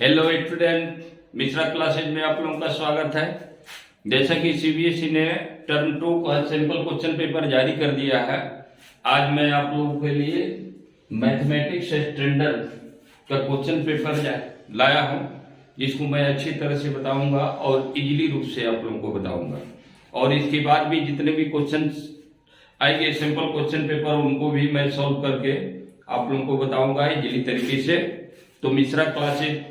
Hello student, Mishra classes में आप लोगों का स्वागत है। जैसा कि सीबीएसई ने टर्म 2 का सैंपल क्वेश्चन पेपर जारी कर दिया है, आज मैं आप लोगों के लिए मैथमेटिक्स स्टैंडर्ड का क्वेश्चन पेपर लाया हूं, जिसको मैं अच्छी तरह से बताऊंगा और इजीली रूप से आप लोगों को बताऊंगा। और इसके बाद भी जितने भी क्वेश्चन आएंगे सैंपल क्वेश्चन पेपर, उनको भी मैं सॉल्व करके आप लोगों को बताऊंगा इजीली तरीके से। तो मिश्रा क्लासेज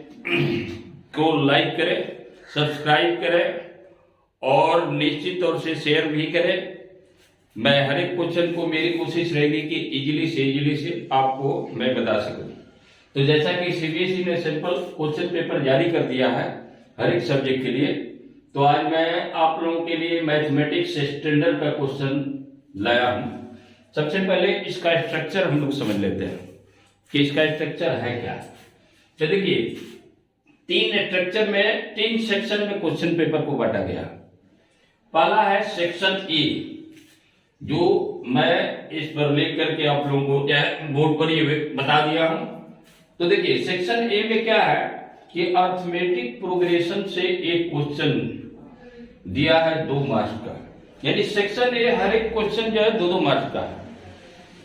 को लाइक करें, सब्सक्राइब करें और निश्चित तौर से शेयर भी करें। मैं हर एक क्वेश्चन को, मेरी कोशिश रहेगी कि इजीली से आपको मैं बता सकूं। तो जैसा कि सीबीएसई ने सैंपल क्वेश्चन पेपर जारी कर दिया है हर एक सब्जेक्ट के लिए, तो आज मैं आप लोगों के लिए मैथमेटिक्स स्टैंडर्ड का क्वेश्चन लाया हूं। सबसे पहले इसका स्ट्रक्चर हम लोग समझ लेते हैं कि इसका स्ट्रक्चर है क्या। तो देखिए, तीन सेक्शन में क्वेश्चन पेपर को बांटा गया। पहला है सेक्शन ए, जो मैं इस पर लिख करके आप लोगों को बोर्ड पर ये बता दिया हूं। तो देखिए, सेक्शन ए में क्या है कि अर्थमेटिक प्रोग्रेशन से एक क्वेश्चन दिया है 2 मार्क्स का। यानी सेक्शन ए हर एक क्वेश्चन जो है 2-2 मार्क्स का है,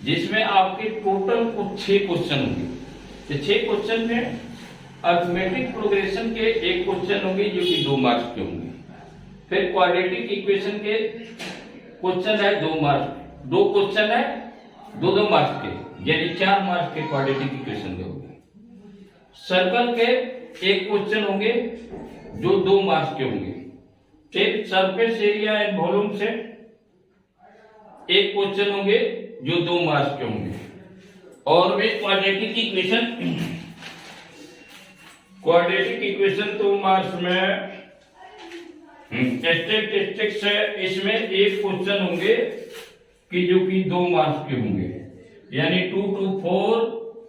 जिसमें आपके टोटल कुछ 6 क्वेश्चन होंगे। 6 क्वेश्चन में अर्थमेटिक प्रोग्रेशन के एक क्वेश्चन होंगे जो कि 2 मार्क्स के होंगे। फिर क्वाड्रेटिक इक्वेशन के क्वेश्चन है 2 मार्क्स, 2 क्वेश्चन है 2-2 मार्क्स के, यानी 4 मार्क्स के क्वाड्रेटिक इक्वेशन के होंगे। सर्कल के एक क्वेश्चन होंगे जो 2 मार्क्स के होंगे। फिर सरफेस एरिया एंड वॉल्यूम से एक क्वेश्चन होंगे जो 2 मार्क्स के होंगे। और वे क्वाड्रेटिक इक्वेशन 2 मार्क्स में स्टैटिस्टिक्स है, इसमें एक क्वेश्चन होंगे कि जो कि 2 मार्क्स के होंगे, यानी 2 to 4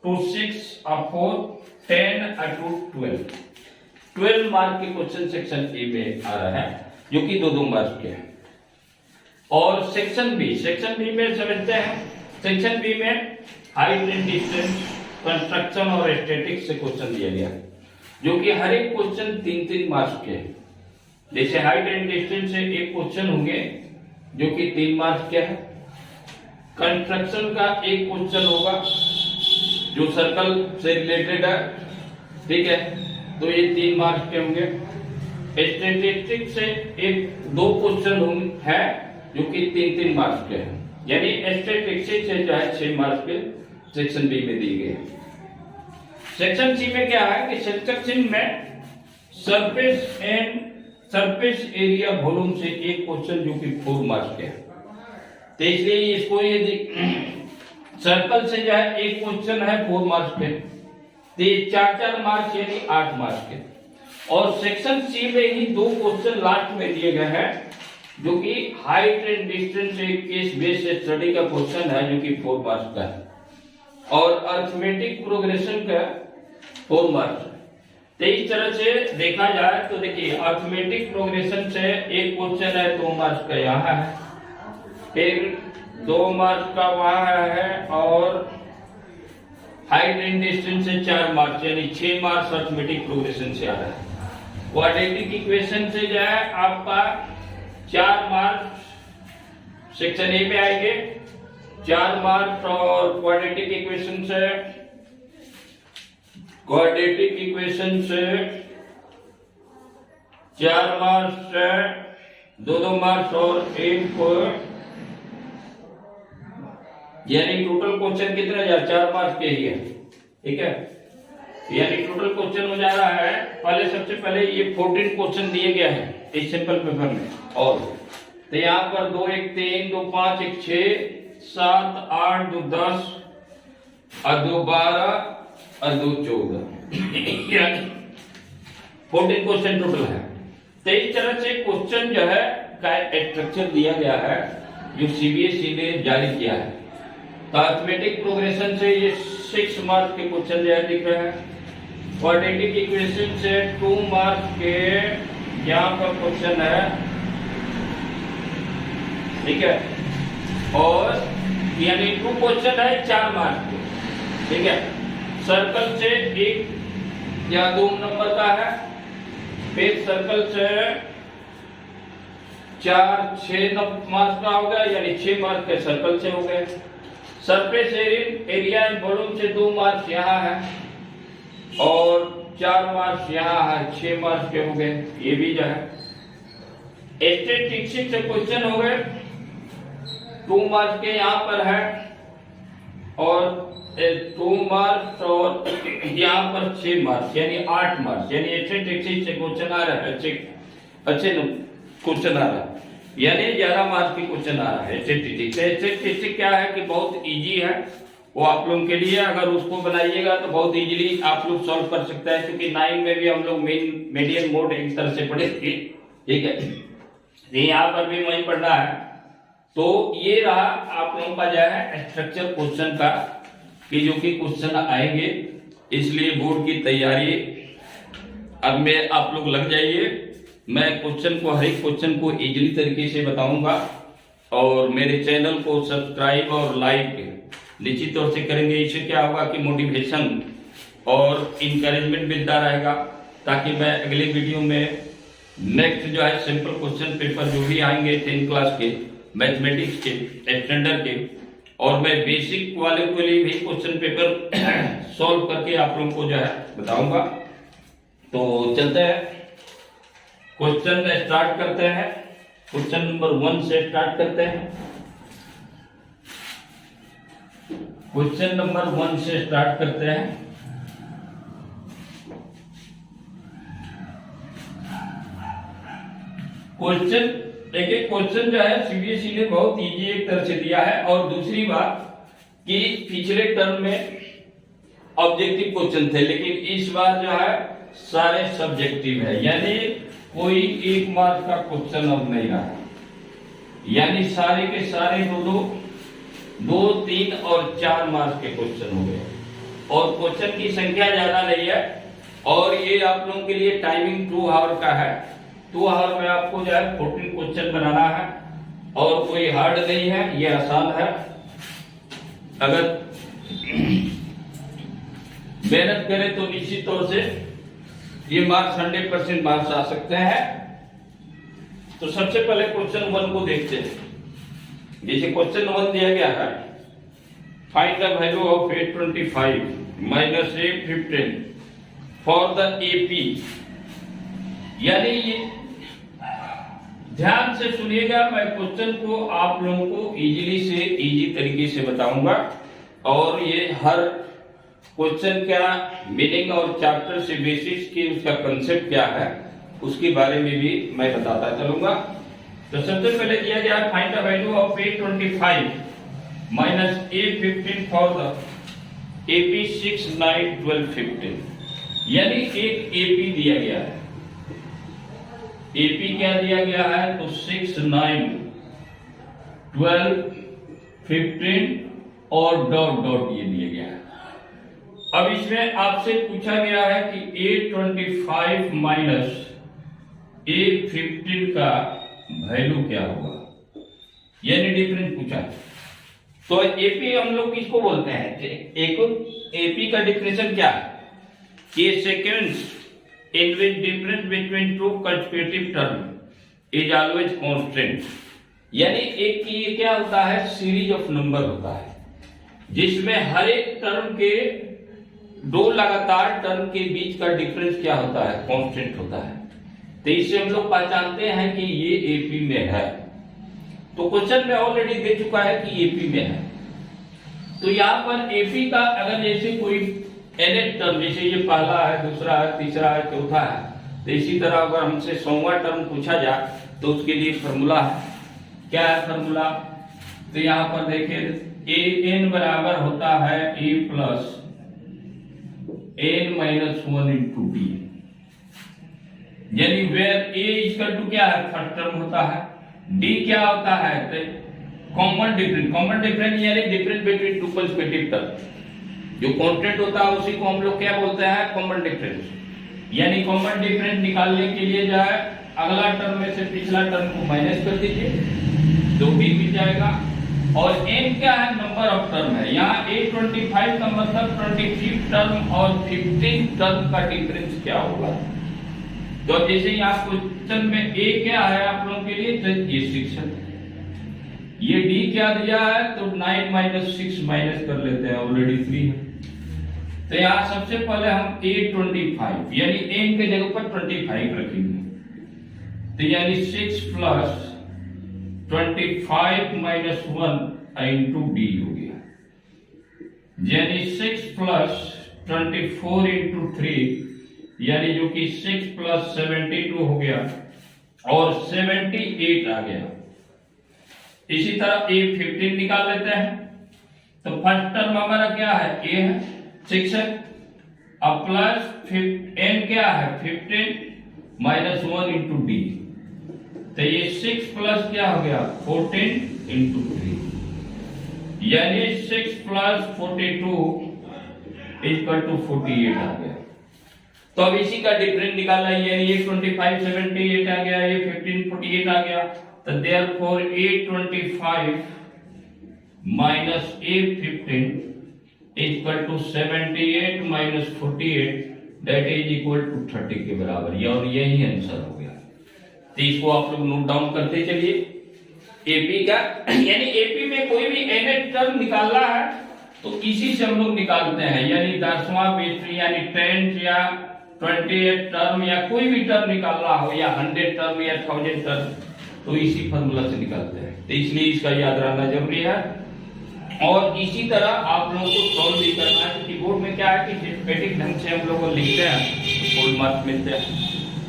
to 6 और 4 10 to 12 मार्क के क्वेश्चन सेक्शन ए में आ रहा है, जो कि 2-2 मार्क्स के हैं। और सेक्शन बी में समझते हैं। सेक्शन बी में हाइट एंड डिस्टेंस, कंस्ट्रक्शन और स्टैटिक्स से क्वेश्चन दिया गया है, जो कि हर एक क्वेश्चन 3-3 मार्क्स के हैं। जैसे हाइट एंड डिस्टेंस से एक क्वेश्चन होंगे जो कि 3 मार्क्स के है। कंस्ट्रक्शन का एक क्वेश्चन होगा जो सर्कल से रिलेटेड है, ठीक है, तो ये 3 मार्क्स के होंगे। स्टैटिस्टिक्स से 2 क्वेश्चन होंगे है जो कि 3-3 मार्क्स के हैं, यानी स्टैटिस्टिक्स से जो है 6 मार्क्स के सेक्शन बी में दिए गए। सेक्शन सी में क्या है कि सेक्शन सी में सरफेस एरिया वॉल्यूम से एक क्वेश्चन जो कि 4 मार्क्स के है। तो इसलिए इसको ये सर्कल से जो है एक क्वेश्चन है 4 मार्क्स के, तो ये 4-4 मार्क्स यानी 8 मार्क्स के। और सेक्शन सी में ही 2 क्वेश्चन लास्ट में दिए गए हैं जो कि हाइट एंड डिस्टेंस से केस बेस्ड स्टडी का क्वेश्चन है जो कि 4 मार्क्स का है, और अर्थमेटिक प्रोग्रेशन का 4 मार्क्स। तो इस तरह से देखा जाए तो देखिए, अर्थमेटिक प्रोग्रेशन से एक क्वेश्चन है 2 मार्क्स का यहाँ है, फिर 2 मार्क्स का वहां है, और हाइट एंड डिस्टेंस से 4 मार्क्स यानी 6 मार्क्स अर्थमेटिक प्रोग्रेशन से आ रहा है। क्वाड्रेटिक इक्वेशन से जो है आपका 4 मार्क्स सेक्शन ए में आएंगे, 4 मार्क्स। और क्वाड्रेटिक इक्वेशन से 4 मार्क्स से 2-2 मार्क्स और 1 को, यानी टोटल क्वेश्चन कितना जा 4 मार्क्स के ही है, ठीक है। यानी टोटल क्वेश्चन हो जा रहा है, पहले सबसे पहले ये 14 क्वेश्चन दिए गए हैं इस सिंपल पेपर में। और तो यहाँ पर 2 1 3 2 5 1 6 7 8 2 10 और 2 12 और 2 14 14 क्वेश्चन टोटल है। तो इस तरह से क्वेश्चन जो है का स्ट्रक्चर दिया गया है जो सीबीएसई ने जारी किया है। तो अर्थमेटिक प्रोग्रेशन से ये 6 मार्क्स के क्वेश्चन जो है दिख रहे हैं। क्वाड्रेटिक इक्वेशन से 2 मार्क्स के यहाँ पर क्वेश्चन है, ठीक है, और यानी 2 क्वेश्चन है 4 मार्क्स के, ठीक है। सर्कल से एक या 2 नंबर का है, फिर सर्कल से 4 6 मार्क्स का हो गया, यानी 6 मार्क्स के सर्कल से हो गए। सरफेस एरिया एंड वॉल्यूम से 2 मार्क्स यहाँ है और 4 मार्क्स यहाँ है, 6 मार्क्स के हो गए। ये भी जो है स्टैटिस्टिक्स से क्वेश्चन हो गए, 2 मार्क्स के यहाँ पर है और 2 मार्क्स और यहाँ पर 6 मार्क्स यानी 8 मार्क्स, यानी स्टैटिस्टिक्स से क्वेश्चन आ रहा है, अच्छे क्वेश्चन आ रहा है, यानी 11 मार्क्स की क्वेश्चन आ रहा है। स्टैटिस्टिक्स क्या है कि बहुत इजी है, वो आप लोगों के लिए अगर उसको बनाइएगा तो बहुत इजीली आप लोग सॉल्व कर सकते हैं, क्योंकि 9 में भी हम लोग मीडियन मोड एक तरह से पढ़े थे, ठीक है, यहाँ पर भी वही पढ़ना है। तो ये रहा आप लोगों का जो है स्ट्रक्चर क्वेश्चन का, कि जो कि क्वेश्चन आएंगे, इसलिए बोर्ड की तैयारी अब में आप लोग लग जाइए। मैं क्वेश्चन को, हर एक क्वेश्चन को इजीली तरीके से बताऊंगा और मेरे चैनल को सब्सक्राइब और लाइक निश्चित तौर से करेंगे। इससे क्या होगा कि मोटिवेशन और इंकरेजमेंट मिलता रहेगा, ताकि मैं अगले वीडियो में नेक्स्ट जो है सिंपल क्वेश्चन पेपर जो भी आएंगे 10th क्लास के, मैथमेटिक्स के, स्टैंडर्ड के, और मैं बेसिक वाले के लिए भी क्वेश्चन पेपर सॉल्व करके आप लोगों को जो है बताऊंगा। तो चलते हैं, क्वेश्चन स्टार्ट करते हैं। क्वेश्चन नंबर 1 से स्टार्ट करते हैं। क्वेश्चन नंबर 1 से स्टार्ट करते हैं। क्वेश्चन देखिए, क्वेश्चन जो है सीबीएसई ने बहुत इजी एक तरह से दिया है, और दूसरी बात कि पिछले टर्म में ऑब्जेक्टिव क्वेश्चन थे, लेकिन इस बार जो है सारे सब्जेक्टिव है, यानी कोई 1 मार्क का क्वेश्चन अब नहीं रहा, यानी सारे के सारे दो 3 और 4 मार्क्स के क्वेश्चन हो गए, और क्वेश्चन की संख्या ज्यादा नहीं है, और ये आप लोगों के लिए टाइमिंग 2 आवर का है। 2 आवर में आपको जो है 14 क्वेश्चन बनाना है, और कोई हार्ड नहीं है, ये आसान है। अगर मेहनत करें तो निश्चित तौर से ये मार्क्स 100% मार्क्स आ सकते हैं। तो सबसे पहले क्वेश्चन 1 को देखते हैं। जैसे क्वेश्चन 1 दिया गया है, find the value of 825 minus 815 for the AP, यानी ये ध्यान से सुनिएगा, मैं क्वेश्चन को आप लोगों को इजीली से इजी तरीके से बताऊंगा, और ये हर क्वेश्चन का मीनिंग और चैप्टर से बेसिस की उसका कंसेप्ट क्या है उसके बारे में भी मैं बताता चलूंगा। तो सबसे पहले दिया गया है, find the value of 825 minus 815 for the AP 6 9 12 15, यानी एक एपी दिया गया है। एपी क्या दिया गया है, तो 6 9 12 15 और डॉट डॉट ये दिया गया है। अब इसमें आपसे पूछा गया है कि 825 माइनस 815 का वैल्यू क्या होगा, यानी डिफरेंस पूछा। तो एपी हम लोग किसको बोलते हैं, एपी का डिफिनेशन क्या है, कि seconds in which difference between two consecutive term is always constant, यानी एक की ये क्या होता है, सीरीज ऑफ नंबर होता है, जिसमें हर एक टर्म के 2 लगातार टर्म के बीच का डिफरेंस क्या होता है, कांस्टेंट होता है। तो इससे हम लोग पहचानते हैं कि ये एपी में है। तो क्वेश्चन में ऑलरेडी दे चुका है कि एपी में है। तो यहाँ पर एपी का अगर जैसे कोई nth टर्म, जैसे ये पहला है, दूसरा है, तीसरा है, चौथा है, तो इसी तरह अगर हमसे 100वां टर्म पूछा जाए तो उसके लिए फॉर्मूला है। क्या है फॉर्मूला, तो यहाँ पर देखिए a n बराबर होता है a plus n minus 1 into d, यानी वेयर a इक्वल टू क्या है, फर्स्ट टर्म होता है, d क्या होता है, कॉमन डिफरेंस यानी difference between two consecutive term. जो कांस्टेंट होता है उसी को हम लोग क्या बोलते हैं, कॉमन डिफरेंस। यानी कॉमन डिफरेंस निकालने के लिए जो है अगला टर्म में से पिछला टर्म को माइनस कर दीजिए, 2d मिल जाएगा, और n क्या है, नंबर ऑफ टर्म है। यहाँ A25 का मतलब 25 टर्म और 15 टर्म का डिफरेंस क्या होगा। तो जैसे यहाँ क्वेश्चन में A क्या है आप लोगों के लिए, तो ये 6 है, ये D क्या दिया है, तो 9 माइनस 6 माइनस कर लेते हैं, ऑलरेडी 3 है। तो यहाँ सबसे पहले हम A25 यानी n के जगह पर 25 रखेंगे, तो यानी 6 प्लस 25 माइनस 1 इंटू डी हो गया, यानी 6 प्लस 24 इंटू 3 यानी जो कि 6 प्लस 72 हो गया और 78 आ गया। इसी तरह A15 निकाल लेते हैं। तो फर्स्ट टर्म हमारा क्या है, A है, 6 है, अब प्लस n क्या है 15 माइनस 1 इंटू डी, तो ये 6 प्लस क्या हो गया 14 इंटू 3 यानी 6 प्लस 42 इक्वल टू 48 आ गया। तो अब इसी का डिफरेंस निकालना है, यानी ये 25 78 आ गया, ये 15 48 आ गया। तो therefore A25 minus A15 equal to 78 minus 48 that is equal to 30 के बराबर, ये और यही आंसर हो गया। तो इसको आप लोग नोट डाउन करते चलिए। एपी का यानी एपी में कोई भी nth टर्म निकालना है तो इसी से हम लोग निकालते हैं, यानी 10वां 20 यानी 10th या 28 टर्म या कोई भी टर्म निकालना हो या 100 टर्म या 1000 टर्म, तो इसी फॉर्मूला से निकालते हैं। तो इसलिए इसका याद रहना जरूरी है। और इसी तरह आप लोगों को सॉल्व भी करना है, कीबोर्ड में क्या है कि सिस्टमैटिक ढंग से हम लोग लिखते हैं तो फुल मार्क्स मिलते हैं।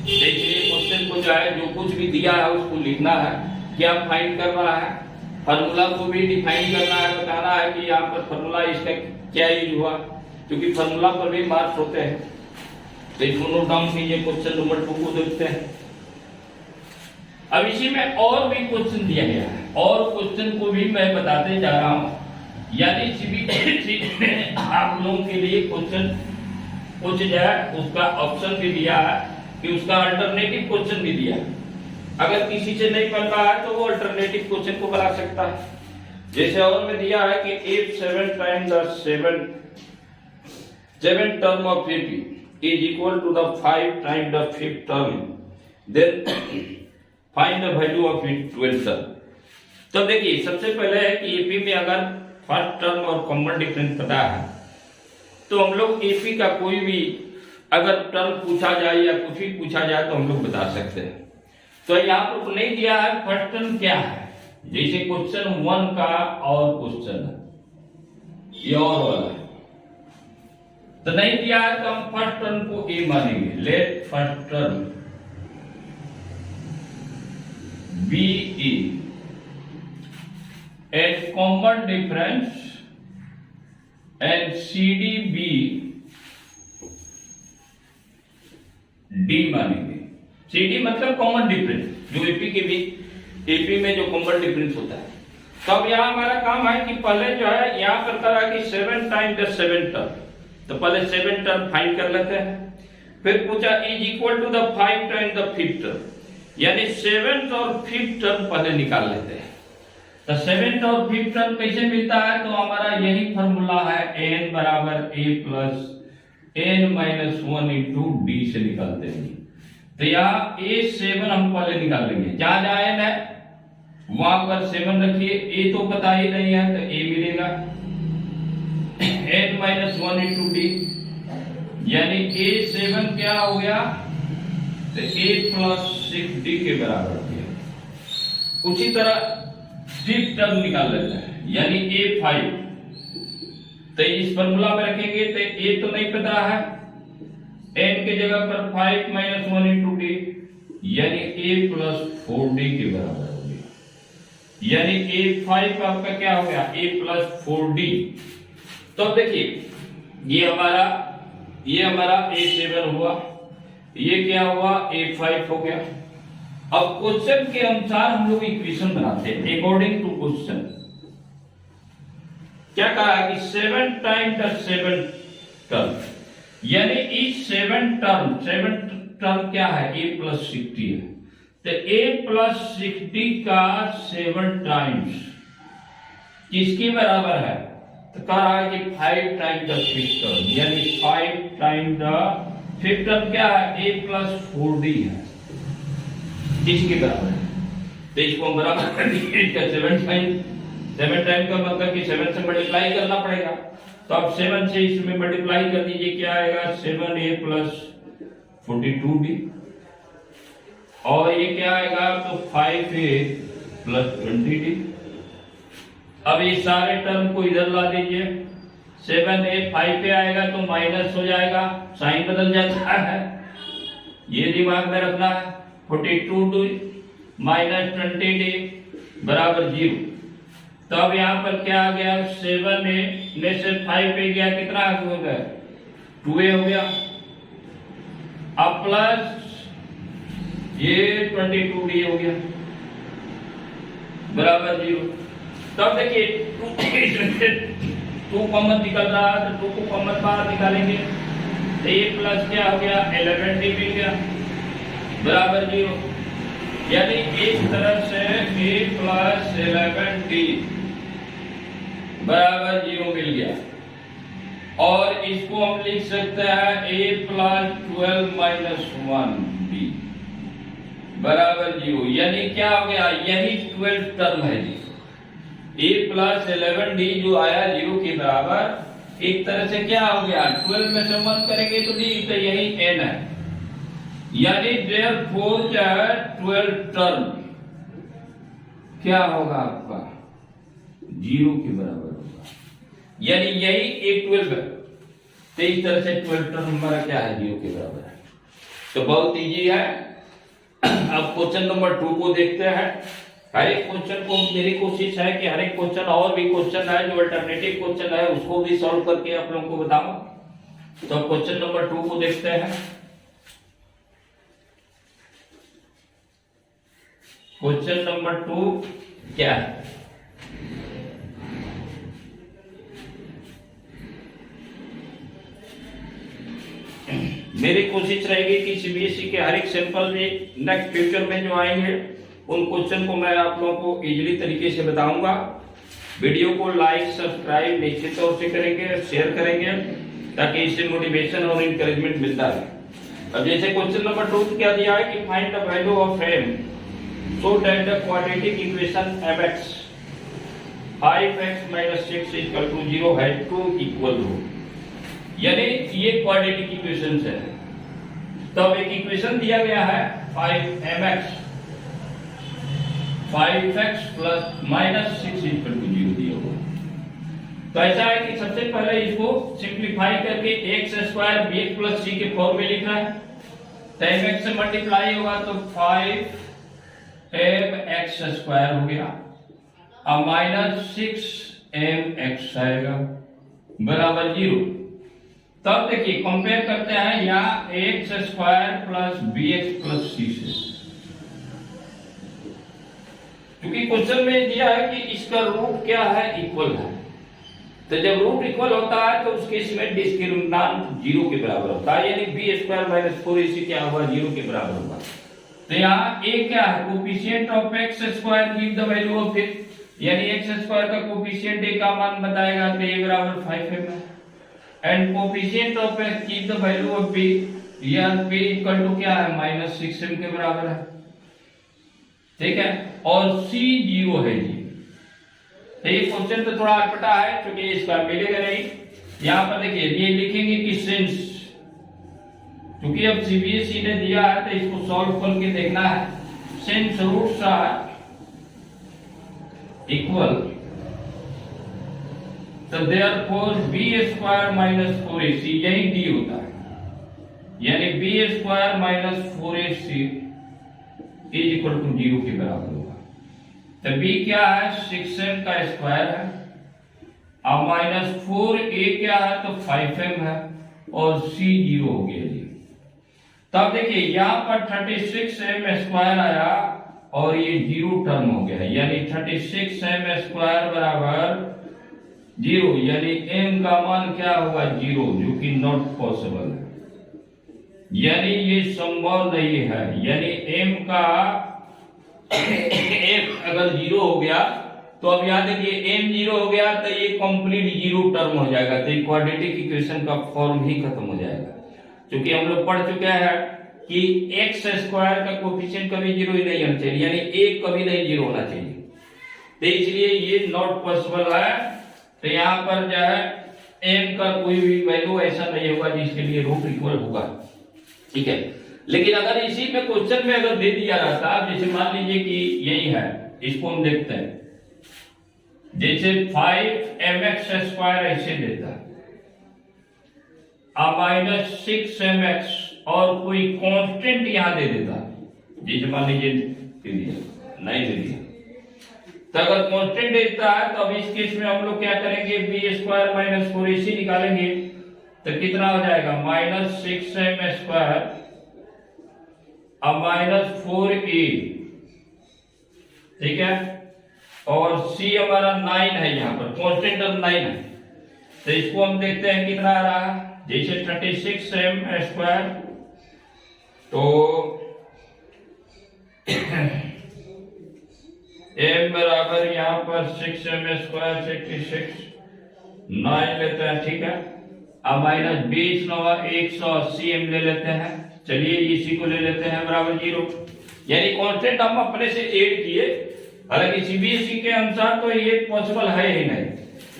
देखिए क्वेश्चन को जो है जो कुछ भी दिया है उसको लिखना है, क्या फाइंड करना है, फार्मूला को भी डिफाइन करना है, बताना है कि यहाँ पर फार्मूला इसका क्या यूज हुआ, क्योंकि फार्मूला पर भी मार्क्स होते हैं। तो इसको नोट डाउन कीजिए। क्वेश्चन नंबर 2 को देखते हैं। अब इसी में और भी क्वेश्चन दिया गया है और क्वेश्चन को भी मैं बताते जा रहा हूँ, यानी सीबीएसई में आप लोगों के लिए क्वेश्चन कुछ जो है उसका ऑप्शन भी दिया है कि उसका अल्टरनेटिव क्वेश्चन भी दिया है। अगर किसी से नहीं पता है तो वो अल्टरनेटिव क्वेश्चन को बना सकता है। जैसे और में दिया है कि if 7 times the 7 term of AP is equal to the 5 times the 5th term, then find the value of its 12th term। तो देखिए सबसे पहले है कि AP में अगर फर्स्ट टर्म और कॉमन डिफरेंस पता है तो हम लोग AP का कोई भी अगर टर्म पूछा जाए या कुछ भी पूछा जाए तो हम लोग बता सकते हैं। तो यहाँ पर नहीं दिया है फर्स्ट टर्म क्या है, जैसे क्वेश्चन 1 का और क्वेश्चन ये और वाला है तो नहीं दिया है, तो हम फर्स्ट टर्म को ए मानेंगे। Let first term be E and common difference and C D be D मानेंगे। CD मतलब कॉमन डिफरेंस, जो एपी के भी एपी में जो कॉमन डिफरेंस होता है। तो अब यहाँ हमारा काम है कि पहले जो है यहाँ पर करा कि 7 टाइम द 7 टर्म, तो पहले 7 टर्म फाइंड कर लेते हैं। फिर पूछा is equal to the 5 time the 5th term, यानी 7th और 5th टर्म पहले निकाल लेते हैं। तो 7th और 5th टर्म कैसे मिलता है, तो हमारा यही फॉर्मूला है n बराबर a plus n minus 1 into D से निकालते हैं। तो यहाँ A7 हम पहले निकाल लेंगे, जहां जहां n है वहां पर 7 रखिए, A तो पता ही नहीं है तो A मिलेगा n माइनस 1 इंटू डी, यानी A7 क्या हो गया तो A प्लस 6D के बराबर हो गया। उसी तरह 5th टर्म निकाल लेते हैं, यानी A5, तो इस फॉर्मूला में रखेंगे तो A तो नहीं पता है, n के जगह पर 5 माइनस 1 इंटू डी, यानी a प्लस 4d के बराबर हो गया, यानी A5 आपका क्या हो गया a प्लस 4d। तो अब देखिए ये हमारा A7 हुआ, ये क्या हुआ A5 हो गया। अब क्वेश्चन के अनुसार हम लोग इक्वेशन बनाते हैं अकॉर्डिंग टू क्वेश्चन। क्या कहा है कि 7 टाइम द 7 टर्म, यानी इस 7 टर्म क्या है a प्लस 6d है, तो a प्लस 6d का 7 टाइम्स किसके बराबर है? तो कह रहा है कि 5 टाइम द फिफ्थ टर्म, यानी 5 टाइम द फिफ्थ टर्म क्या है? a प्लस 4d है। किसके बराबर है? तो इसको हम बराबर कर दिए, 7 टाइम का मतलब कि 7 से मल्टीप्लाई करना पड़ेगा। तो अब 7 से इसमें मल्टीप्लाई कर दीजिए, क्या आएगा? 7a प्लस 42d, और ये क्या आएगा? तो 5a प्लस 20d। अब ये सारे टर्म को इधर ला दीजिए, 7a 5 पे आएगा तो माइनस हो जाएगा, साइन बदल जाता है, ये दिमाग में रखना है। 42d माइनस 20d बराबर 0। तो अब यहाँ पर क्या आ गया? 7a में से 5 पे गया, कितना हो गया? 2a हो गया। अब प्लस ये 22d हो गया बराबर 0। तब देखिए 2 कॉमन निकल रहा है, तो 2 को कॉमन बाहर निकालेंगे, तो ये प्लस क्या हो गया? 11d मिल गया बराबर 0। यानी एक तरह से a प्लस 11d बराबर 0 मिल गया। और इसको हम लिख सकते हैं a प्लस 12 माइनस 1d बराबर 0। यानी क्या हो गया? यही 12 टर्म है जी। a प्लस 11d जो आया 0 के बराबर, एक तरह से क्या हो गया? 12 में से 1 करेंगे तो d, तो यही n है। यानी देयरफॉर क्या है? 12 टर्म क्या होगा आपका? 0 के बराबर होगा, यानी यही एक 12 है। तो इस तरह से 12 टर्म हमारा क्या है? 0 के बराबर है। तो बहुत इजी है। अब क्वेश्चन नंबर 2 को देखते हैं। हर एक क्वेश्चन को मेरी कोशिश है कि हर एक क्वेश्चन, और भी क्वेश्चन है जो अल्टरनेटिव क्वेश्चन है, उसको भी सॉल्व करके आप लोगों को बताऊं। तो क्वेश्चन नंबर 2 को देखते हैं। क्वेश्चन नंबर 2 क्या है? मेरी कोशिश रहेगी कि सीबीएसई के हर एक सैंपल में नेक्स्ट फ्यूचर में जो आएंगे उन क्वेश्चन को मैं आप लोगों को इजीली तरीके से बताऊंगा। वीडियो को लाइक सब्सक्राइब निश्चित तौर से करेंगे, शेयर करेंगे, ताकि इससे मोटिवेशन और इंकरेजमेंट मिलता है। अब जैसे क्वेश्चन नंबर 2 क्या दिया है कि find the value of m so that the quadratic equation mx 5x minus 6 equal to 0 है टू इक्वल रूट। यानी ये क्वाड्रेटिक इक्वेशन है। तब एक इक्वेशन दिया गया है 5mx 5x plus minus 6 equal to 0 दिया हुआ। तो ऐसा है कि सबसे पहले इसको सिंप्लीफाई करके x square bx plus c के फॉर्म में लिखना है। तो mx से मल्टीप्लाई होगा तो 5 mx स्क्वायर हो गया, अब माइनस 6mx आएगा बराबर 0। तब देखिए कंपेयर करते हैं यहाँ x square plus bx plus c से, क्योंकि क्वेश्चन में दिया है कि इसका रूट क्या है? इक्वल है। तो जब रूट इक्वल होता है तो उसके इसमें डिस्क्रिमिनेंट 0 के बराबर होता है, यानी b स्क्वायर माइनस 4ac क्या होगा? 0 के बराबर होगा। तो यहाँ a क्या है? Coefficient of x square give the value of it, यानी x स्क्वायर का कोफिशिएंट a का मान बताएगा तो a बराबर 5 है। And coefficient of x give the value of b, यह p इक्वल टू क्या है? माइनस 6m के बराबर है, ठीक है। और c 0 है जी। तो ये क्वेश्चन तो थोड़ा अटपटा है क्योंकि इसका मिलेगा नहीं। यहाँ पर देखिए ये लिखेंगे कि सिंस, क्योंकि अब सीबीएसई ने दिया है तो इसको सॉल्व करके देखना है। सिंस रूट्स आर इक्वल तो therefore b square minus 4ac, यही d होता है, यानी b square minus 4ac is equal to 0 के बराबर होगा। तो b क्या है? 6m का स्क्वायर है, अब माइनस 4a क्या है? तो 5m है, और c 0 हो गया जी। तब देखिए यहाँ पर 36m स्क्वायर आया और ये 0 टर्म हो गया, यानी 36m स्क्वायर बराबर 0, यानी m का मान क्या होगा? 0, जो कि नॉट पॉसिबल है, यानी ये संभव नहीं है। यानी m का f अगर 0 हो गया तो अब यहाँ देखिए m जीरो हो गया तो ये कंप्लीट जीरो टर्म हो जाएगा, तो ये क्वाड्रेटिक इक्वेशन का फॉर्म ही खत्म हो जाएगा। क्योंकि हम लोग पढ़ चुके हैं कि एक्स स्क्वायर का कोफिशिएंट कभी जीरो ही नहीं होना चाहिए, यानी एक कभी नहीं जीरो होना चाहिए, तो इसलिए ये नॉट पॉसिबल है। तो यहाँ पर जो है m का कोई भी वैल्यू ऐसा नहीं होगा जिसके लिए रूट इक्वल होगा, ठीक है। लेकिन अगर इसी में क्वेश्चन में अगर दे दिया रहता, जैसे मान लीजिए कि यही है, इसको हम देखते हैं, जैसे 5mx स्क्वायर ऐसे देता अब माइनस 6mx और कोई कांस्टेंट यहां दे देता, जैसे मान लीजिए नहीं दे दिया, तो अगर कांस्टेंट देता है तो अब इस केस में हम लोग क्या करेंगे, बी स्क्वायर माइनस 4ac निकालेंगे, तो कितना हो जाएगा माइनस 6m स्क्वायर अब माइनस 4a, ठीक है। और c हमारा 9 है, यहाँ पर कांस्टेंट 9 है, तो इसको हम देखते हैं कितना आ रहा है, जैसे 36m स्क्वायर, तो m बराबर यहाँ पर 6m स्क्वायर 66 9 लेते हैं, ठीक है। अब माइनस 20 नवा 180 m ले लेते हैं, चलिए इसी को ले लेते हैं बराबर 0, यानी कांस्टेंट हम अपने से ऐड किए, हालांकि सीबीएसई के अनुसार तो ये पॉसिबल है ही नहीं,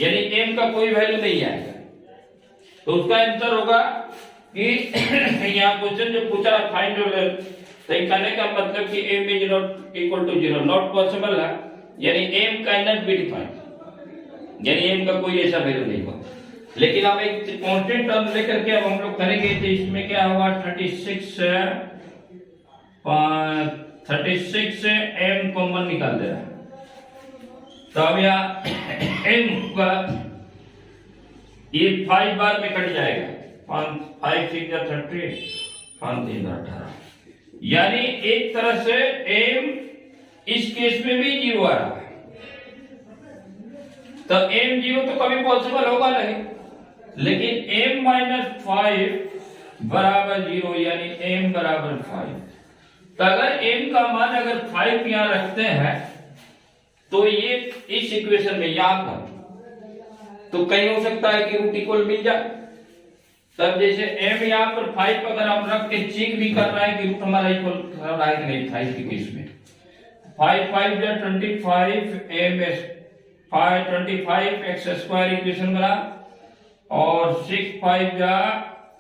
यानी m का कोई वैल्यू नहीं आएगा, तो उसका आंसर होगा कि यहाँ क्वेश्चन जो पूछा फाइंड तो कहने का मतलब कि m is not equal to 0, not possible है, यानी m can not be defined, यानी m का कोई ऐसा वैल्यू नहीं होगा। लेकिन हम एक कांस्टेंट टर्म लेकर के अब हम लोग करेंगे, तो इसमें क्या होगा 36 से m कॉमन निकाल दे रहा है, तो अब यहाँ m का ये 5 बार में कट जाएगा, 5 6 30 5 3 18, यानी एक तरह से m इस केस में भी जीरो आ रहा है, तो m जीरो तो कभी पॉसिबल होगा नहीं, लेकिन m माइनस 5 बराबर 0, यानी m बराबर 5, तो अगर m का मान अगर 5 यहां रखते हैं तो ये इस इक्वेशन में यहां पर तो कहीं हो सकता है कि रूट इक्वल मिल जाए, तब जैसे m यहां पर 5 अगर हम रख के चेक भी कर रहे हैं कि रूट हमारा इक्वल कर रहा है कि नहीं था, इस केस में 5 5 या 25 m 5 25 x स्क्वायर इक्वेशन बना, और 6 5 या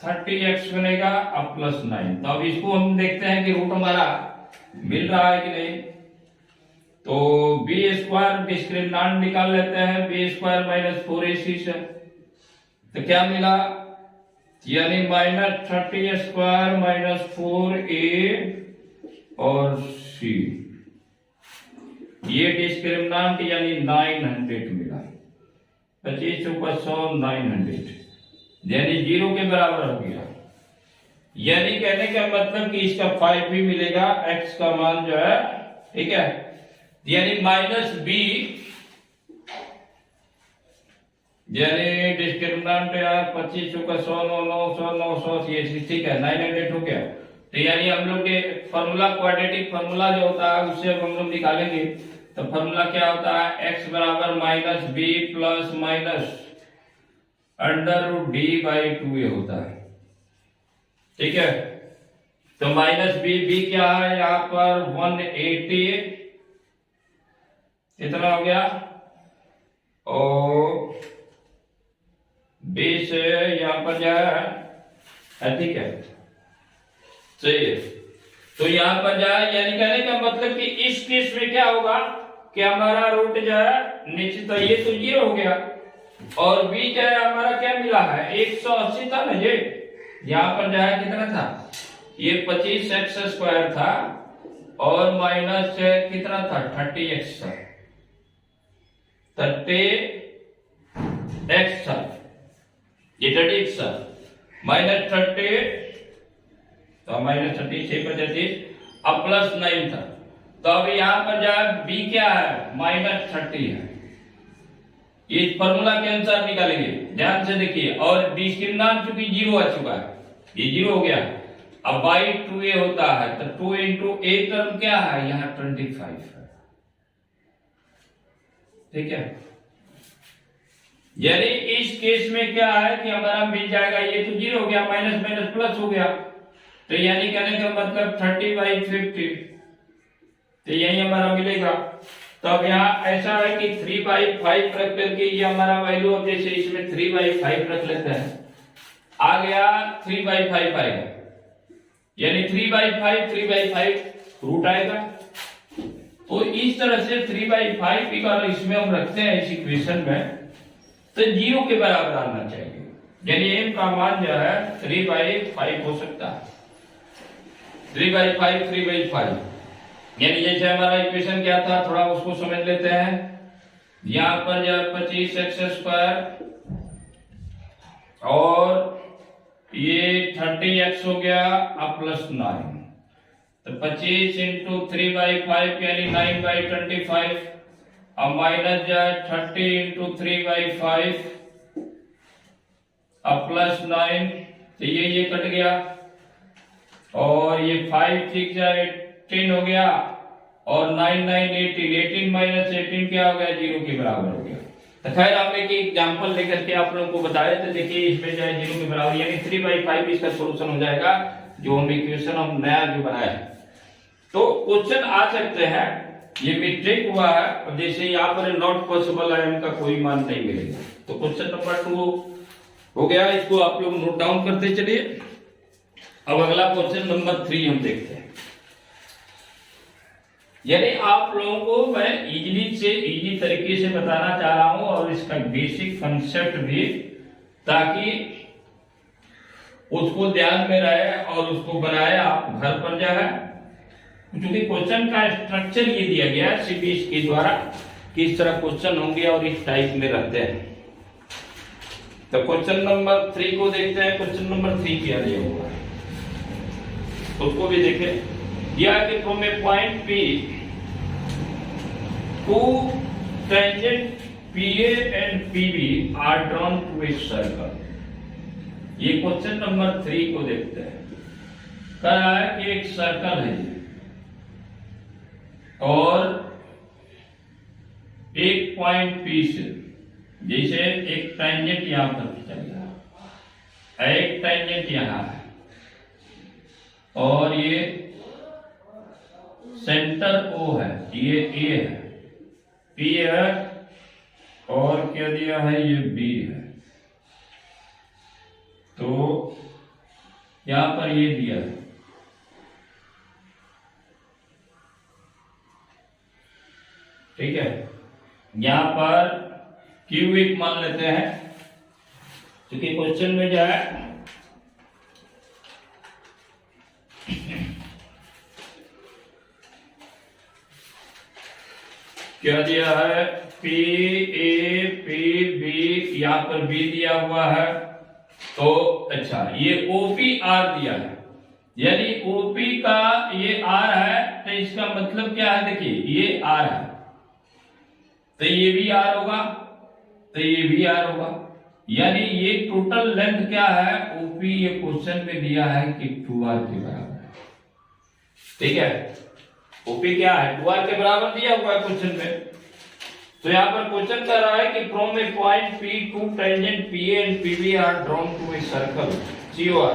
30x बनेगा अब प्लस 9, तो अब इसको हम देखते हैं कि रूट हमारा मिल रहा है कि नहीं, तो बी स्क्वायर डिस्क्रिमिनेंट निकाल लेते हैं, बी स्क्वायर माइनस 4ac से, तो क्या मिला, यानी माइनस 30 स्क्वायर माइनस 4a और c, ये डिस्क्रिमिनेंट यानी 900 मिला, 25 चौका 100 900, यानी 0 के बराबर हो गया, यानी कहने का मतलब कि इसका 5 भी मिलेगा, x का मान जो है, ठीक है, यानी माइनस b, यानी डिस्क्रिमिनेंट यार 25 चौका 100 900 900 ये ठीक है 900 हो गया, तो यानी हम लोग के फॉर्मूला क्वाड्रेटिक फॉर्मूला जो होता है उससे अब हम लोग निकालेंगे, तो फॉर्मूला क्या होता है, x बराबर minus b plus minus under root d by 2a होता है, ठीक है। तो माइनस b क्या है यहाँ पर 180, कितना हो गया, और b से यहाँ पर जो है, ठीक है, सही है, तो यहाँ पर जो है, यानी कहने का मतलब कि इस केस में क्या होगा कि हमारा रूट जो है निश्चित, ये तो 0 हो गया, और b जो है हमारा क्या मिला है 180 था ना, ये यहाँ पर जो है कितना था, ये 25x स्क्वायर था और माइनस कितना था 30x था, 30x था, ये 30x था, माइनस 30, तो माइनस 30 35 अब प्लस 9 था, तो अब यहाँ पर जो है b क्या है माइनस 30 है, ये फॉर्मूला के अनुसार निकालेंगे, ध्यान से देखिए, और डिस्क्रिमिनेंट चूंकि 0 आ चुका है, ये 0 हो गया, अब बाई 2a होता है, तो 2 into a टर्म क्या है यहाँ 25 है, ठीक है। यानी इस केस में क्या है कि हमारा मिल जाएगा, ये तो 0 हो गया, माइनस माइनस प्लस हो गया, तो यानी कहने का मतलब 30/50, तो यही हमारा मिलेगा। तो अब यहाँ ऐसा है कि 3/5 रख करके ये हमारा वैल्यू, अब जैसे इसमें 3/5 रख लेते हैं, आ गया 3/5 आएगा, यानी 3/5 रूट आएगा। तो इस तरह से 3/5 का इसमें हम रखते हैं इस इक्वेशन में, तो 0 के बराबर आना चाहिए, यानी m का मान जो है 3/5 हो सकता है। 3/5 यानी जैसे हमारा इक्वेशन क्या था, थोड़ा उसको समझ लेते हैं। यहां पर जो 25x² और ये 30x हो गया अब प्लस 9, तो 25 इंटू 3/5 यानी 9/25, अब माइनस जाए 30 इंटू 3/5 अब प्लस 9, तो ये कट गया, और ये 5 6 जाए 18 हो गया, और 9 9 18 माइनस 18 क्या हो गया, 0 के बराबर हो गया। तो खैर हमने एक एग्जांपल लेकर के आप लोगों को बताया, तो देखिए इसमें जो है 0 के बराबर, यानी 3/5 इसका सॉल्यूशन हो जाएगा, जो हम इक्वेशन हम नया जो बनाया है। तो क्वेश्चन आ सकते हैं, ये मिस्टेक हुआ है, और जैसे यहाँ पर नॉट पॉसिबल है, इनका कोई मान नहीं मिलेगा। तो क्वेश्चन नंबर 2 हो गया, इसको आप लोग नोट डाउन करते चलिए। अब अगला क्वेश्चन नंबर 3 हम देखते हैं। यानी आप लोगों को मैं इजी तरीके से बताना चाह रहा हूं, और इसका बेसिक कंसेप्ट भी, ताकि उसको ध्यान में रहे और उसको बनाए आप घर पर जो है, क्योंकि क्वेश्चन का स्ट्रक्चर ये दिया गया है सीबीएसई के द्वारा, किस तरह क्वेश्चन होंगे और इस टाइप में रहते हैं। तो क्वेश्चन नंबर 3 को देखते हैं। क्वेश्चन नंबर 3 क्या दिया हुआ है उसको भी देखें। दिया कि from a point P to tangent PA and PB are drawn to a circle. ये क्वेश्चन नंबर 3 को देखते हैं। कह रहा है कि एक सर्कल है और एक पॉइंट P से, जैसे एक टेंजेंट यहां पर चल रहा है, एक टेंजेंट यहां है, और ये सेंटर O है, ये A है, P है, और क्या दिया है, ये B है। तो यहां पर ये दिया है, ठीक है। यहां पर क्यूबिक मान लेते हैं, क्योंकि क्वेश्चन में जो है क्या दिया है, PA PB, यहां पर B दिया हुआ है। तो अच्छा, ये OPR दिया है, यानी OP का ये R है, तो इसका मतलब क्या है, देखिए ये R है, तो ये भी R होगा, तो ये भी R होगा, यानी ये टोटल लेंथ क्या है, OP ये क्वेश्चन में दिया है कि 2R के बराबर है, ठीक है। OP क्या है, 2R के बराबर दिया हुआ है क्वेश्चन में। तो यहाँ पर क्वेश्चन कर रहा है कि from a point P to tangent PA and PB are drawn to a circle COR।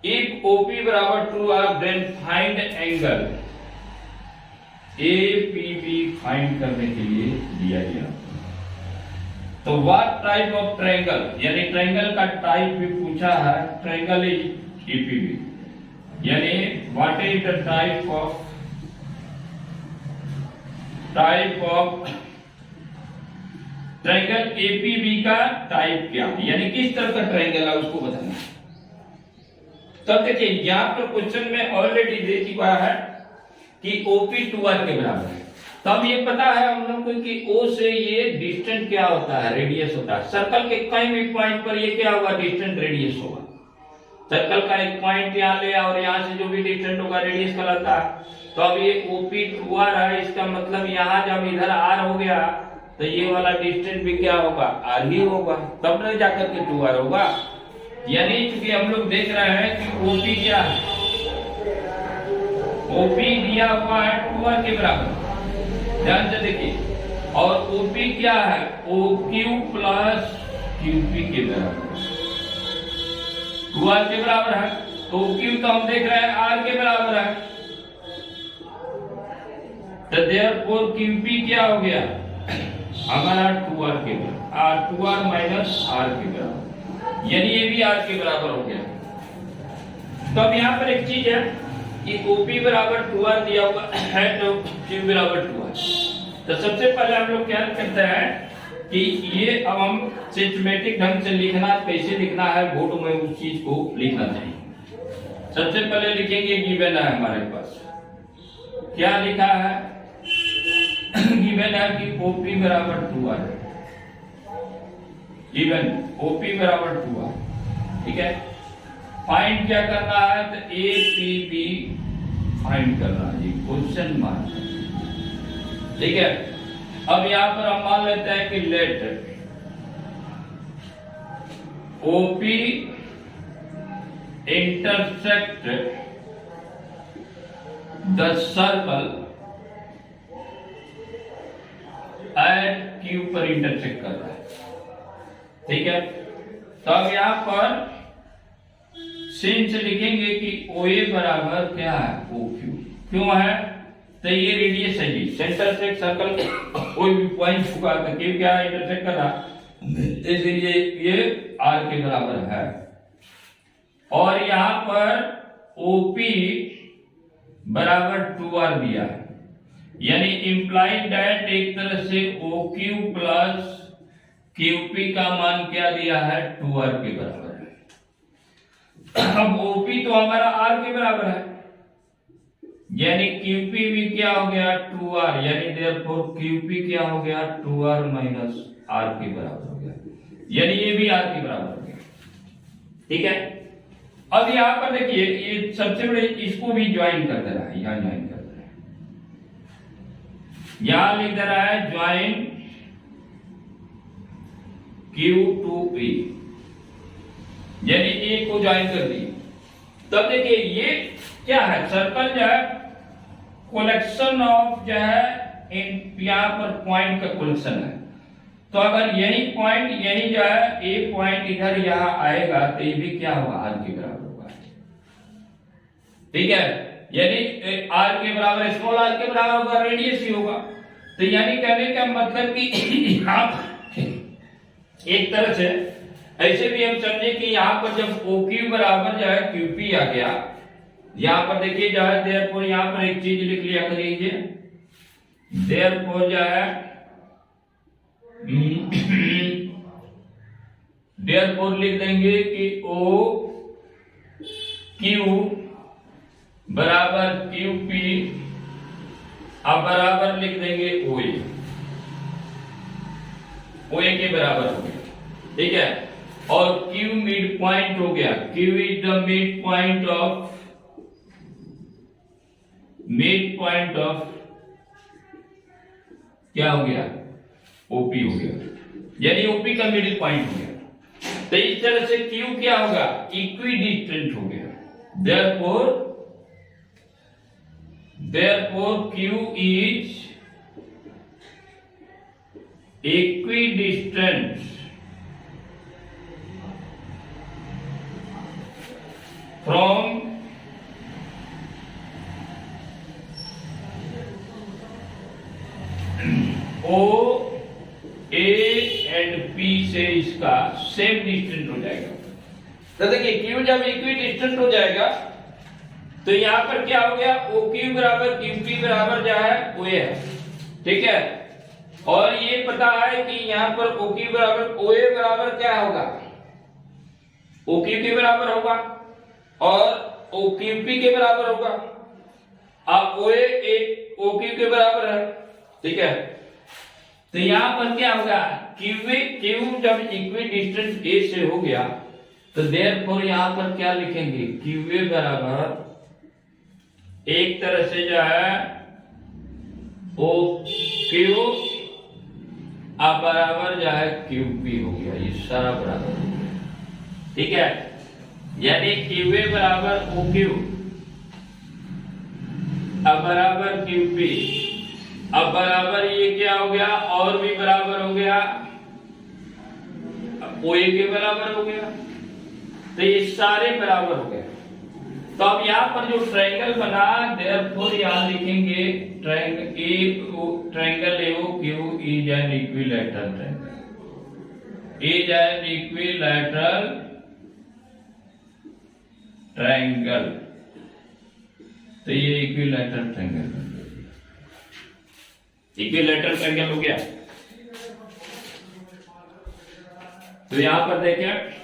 If OP बराबर 2R then find angle APB find करने के लिए दिया गया। तो व्हाट टाइप ऑफ ट्रायंगल, यानी ट्रायंगल का टाइप भी पूछा है, ट्रायंगल इज APB, यानी what is the type of triangle APB का टाइप क्या, यानी किस तरह का ट्रायंगल है उसको बताना। तब देखिए यहाँ पर क्वेश्चन में ऑलरेडी दे चुका है कि OP 2R के बराबर है। तब ये पता है हम लोग को कि O से ये डिस्टेंस क्या होता है, रेडियस होता है। सर्कल के कहीं भी पॉइंट पर ये क्या होगा, डिस्टेंस रेडियस होगा। सर्कल का एक पॉइंट यहाँ ले और यहाँ से जो भी डिस्टेंस होगा रेडियस कहलाता है। तो अब ये OP 2R है, इसका मतलब यहाँ जब इधर R हो गया तो ये वाला डिस्टेंस भी क्या होगा, R ही होगा, तब न जाकर के 2R होगा। यानी क्योंकि हम लोग देख रहे हैं कि OP क्या है, OP दिया हुआ है 2R के बराबर, ध्यान से देखिए, और OP क्या है, OQ प्लस QP के बराबर, 2R के बराबर है। तो OQ तो हम देख रहे हैं R के बराबर है, तो देयरफॉर QP क्या हो गया हमारा 2R के बराबर, 2R माइनस R के बराबर, यानी ये भी R के बराबर हो गया। तो अब यहाँ पर एक चीज है कि OP बराबर 2R दिया हुआ है तो Q बराबर 2R। तो सबसे पहले हम लोग क्या करते हैं कि ये अब हम सिस्टमैटिक ढंग से लिखना, कैसे लिखना है बोर्ड में उस चीज को लिखना चाहिए। सबसे पहले लिखेंगे गिवन है हमारे पास, क्या लिखा है, गिवन है कि OP बराबर 2R, गिवन OP बराबर 2R, ठीक है। फाइंड क्या करना है, तो APB फाइंड करना है, क्वेश्चन मार्क, ठीक है। अब यहां पर हम मान लेते हैं कि let OP intersect the circle at Q पर इंटरसेक्ट कर रहा है, ठीक है। तो अब यहां पर सिंस लिखेंगे कि OA बराबर क्या है OQ, क्यों है, तो ये रेडियस है जी, सेंटर से सर्कल कोई भी पॉइंट होगा तो Q क्या इंटरसेक्ट कर रहा, इसलिए ये R के बराबर है। और यहाँ पर OP बराबर 2R दिया है, यानी इंप्लाइड दैट एक तरह से OQ प्लस QP का मान क्या दिया है 2R के बराबर है। अब OP तो हमारा R के बराबर है, यानी QP भी क्या हो गया 2R, यानी देयरफॉर QP क्या हो गया 2R माइनस R के बराबर हो गया, यानी ये भी R के बराबर हो गया, ठीक है। अब यहाँ पर देखिए ये सबसे बड़े, इसको भी ज्वाइन कर दे रहा है, यहाँ ज्वाइन कर दे रहा है, यहाँ लिख दे रहा है ज्वाइन Q to P, यानी A को ज्वाइन कर दी। तब देखिए ये क्या है, सर्कल जो है कलेक्शन ऑफ जो है यहाँ पर पॉइंट का कलेक्शन है। तो अगर यही पॉइंट, यही जो है A पॉइंट इधर यहाँ आएगा तो ये भी क्या होगा R के बराबर होगा, ठीक है। यानी R के बराबर स्मॉल r के बराबर होगा, रेडियस ही होगा। तो यानी कहने का मतलब कि आप एक तरह से ऐसे भी हम समझे कि यहाँ पर जब OQ बराबर जो है QP आ गया, यहाँ पर देखिए जो है देयरफॉर, यहाँ पर एक चीज लिख लिया करिए, देयरफॉर जो है देयरफॉर लिख देंगे कि OQ बराबर QP, अब बराबर लिख देंगे OA के बराबर हो गया, ठीक है। और Q मिड पॉइंट हो गया, Q is the mid point of क्या हो गया OP हो गया, यानी OP का मिडिल पॉइंट हो गया। तो इस तरह से Q क्या होगा इक्विडिस्टेंट हो गया, therefore Q is equidistant from O, A and P से इसका सेम डिस्टेंस हो जाएगा। तो देखिए Q जब इक्विडिस्टेंट हो जाएगा तो यहां पर क्या हो गया OQ बराबर QP बराबर जो है OA है, ठीक है। और ये पता है कि यहां पर OQ बराबर OA बराबर क्या होगा OQ के बराबर होगा और OQP के बराबर होगा। अब OA एक OQ के बराबर है, ठीक है। तो यहां पर क्या होगा Q जब इक्विडिस्टेंट A से हो गया तो देयरफॉर यहां पर क्या लिखेंगे QA बराबर एक तरह से जो है OQ बराबर जो है QP हो गया, ये सारा बराबर हो गया, ठीक है। यानी QA बराबर OQ बराबर QP अब बराबर ये क्या हो गया, और भी बराबर हो गया, OA के बराबर हो गया, तो ये सारे बराबर हो गए। तो अब यहाँ पर जो ट्रायंगल बना, देयरफॉर यहाँ लिखेंगे triangle AOQ is an equilateral triangle, is an equilateral triangle. तो ये इक्विलैटरल ट्रायंगल, इक्विलैटरल ट्रायंगल हो गया। तो यहां पर देखें,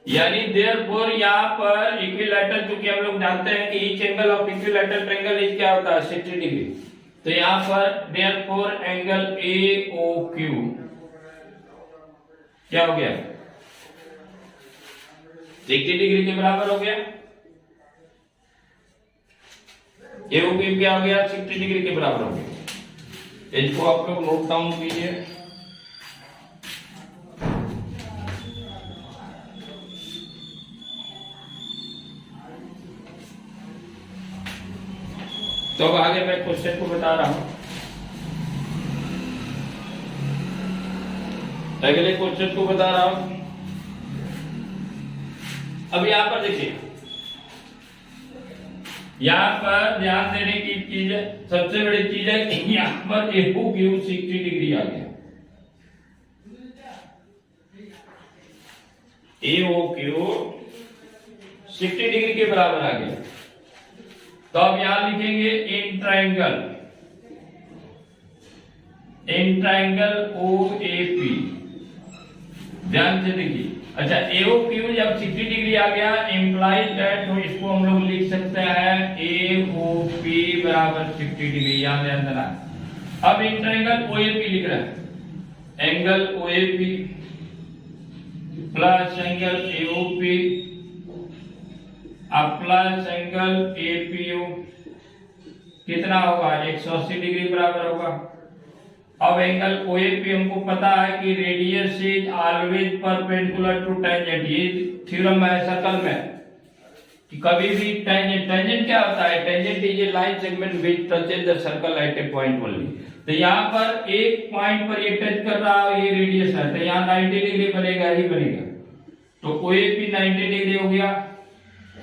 यानी देयरफॉर यहाँ पर इक्विलैटरल, क्योंकि हम लोग जानते हैं कि each angle of equilateral triangle is क्या होता है, 60 डिग्री। तो यहाँ पर देयरफॉर एंगल AOQ क्या हो गया, 60 डिग्री के बराबर हो गया। AOQ क्या हो गया, 60 डिग्री के बराबर हो गया। इसको आप लोग नोट डाउन कीजिए। तो अब आगे मैं क्वेश्चन को बता रहा हूं। अगले क्वेश्चन को बता रहा हूं। अब यहां पर देखिए, यहां पर ध्यान देने की चीज है, सबसे बड़ी चीज है कि यहां पर AOQ 60 डिग्री आ गया, AOQ 60 डिग्री के बराबर आ गया। तो अब यहां लिखेंगे इन ट्रायंगल OAP। ध्यान से देखिए, अच्छा AOQ जब 60 डिग्री आ गया, इंप्लाइज दैट, तो इसको हम लोग लिख सकते हैं AOP बराबर 60 डिग्री, याद ध्यान देना। अब इन ट्रायंगल OAP लिख रहे हैं, angle OAP plus angle AOP अब प्लस एंगल APU कितना होगा, 180 डिग्री बराबर होगा। अब एंगल OAP हमको पता है कि radius is always perpendicular to tangent, ये थ्योरम है सर्कल में कि कभी भी टेंजेंट क्या होता है, tangent is a line segment which touches the circle at a point only. तो यहाँ पर एक पॉइंट पर ये टच कर रहा है, ये रेडियस है, तो यहाँ 90 डिग्री बनेगा ही बनेगा। तो OAP 90 डिग्री हो गया।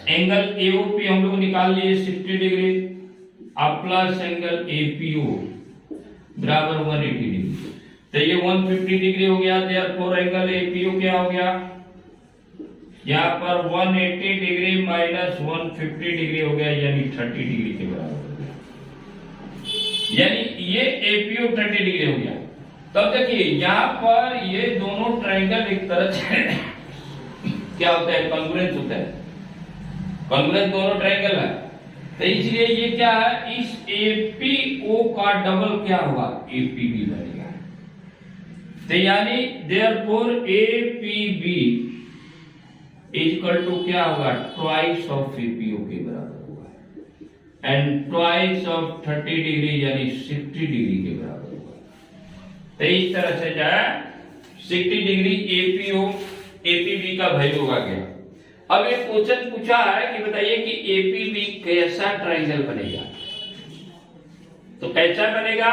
एंगल AOP हम लोग निकाल लिए 60 डिग्री, अब प्लस एंगल APO बराबर 180 डिग्री, तो ये 150 डिग्री हो गया। देयरफॉर एंगल APO क्या हो गया, यहाँ पर 180 डिग्री माइनस 150 डिग्री हो गया, यानी 30 डिग्री के बराबर हो गया, यानी ये APO 30 डिग्री हो गया। तब देखिए यहाँ पर ये दोनों ट्रायंगल एक तरह से क्या होता है, कॉन्ग्रुएंस होता है, कॉन्ग्रुएंस दोनों ट्रायंगल है, तो इसलिए ये क्या है, इस APO का डबल क्या होगा, APB बनेगा। तो यानी देयरफॉर APB इक्वल टू क्या होगा, ट्वाइस ऑफ APO के बराबर होगा, एंड ट्वाइस ऑफ 30 डिग्री यानी 60 डिग्री के बराबर होगा। तो इस तरह से जो है 60 डिग्री APB का वैल्यू आ गया। अब एक क्वेश्चन पूछा है कि बताइए कि APB कैसा ट्रायंगल बनेगा, तो कैसा बनेगा,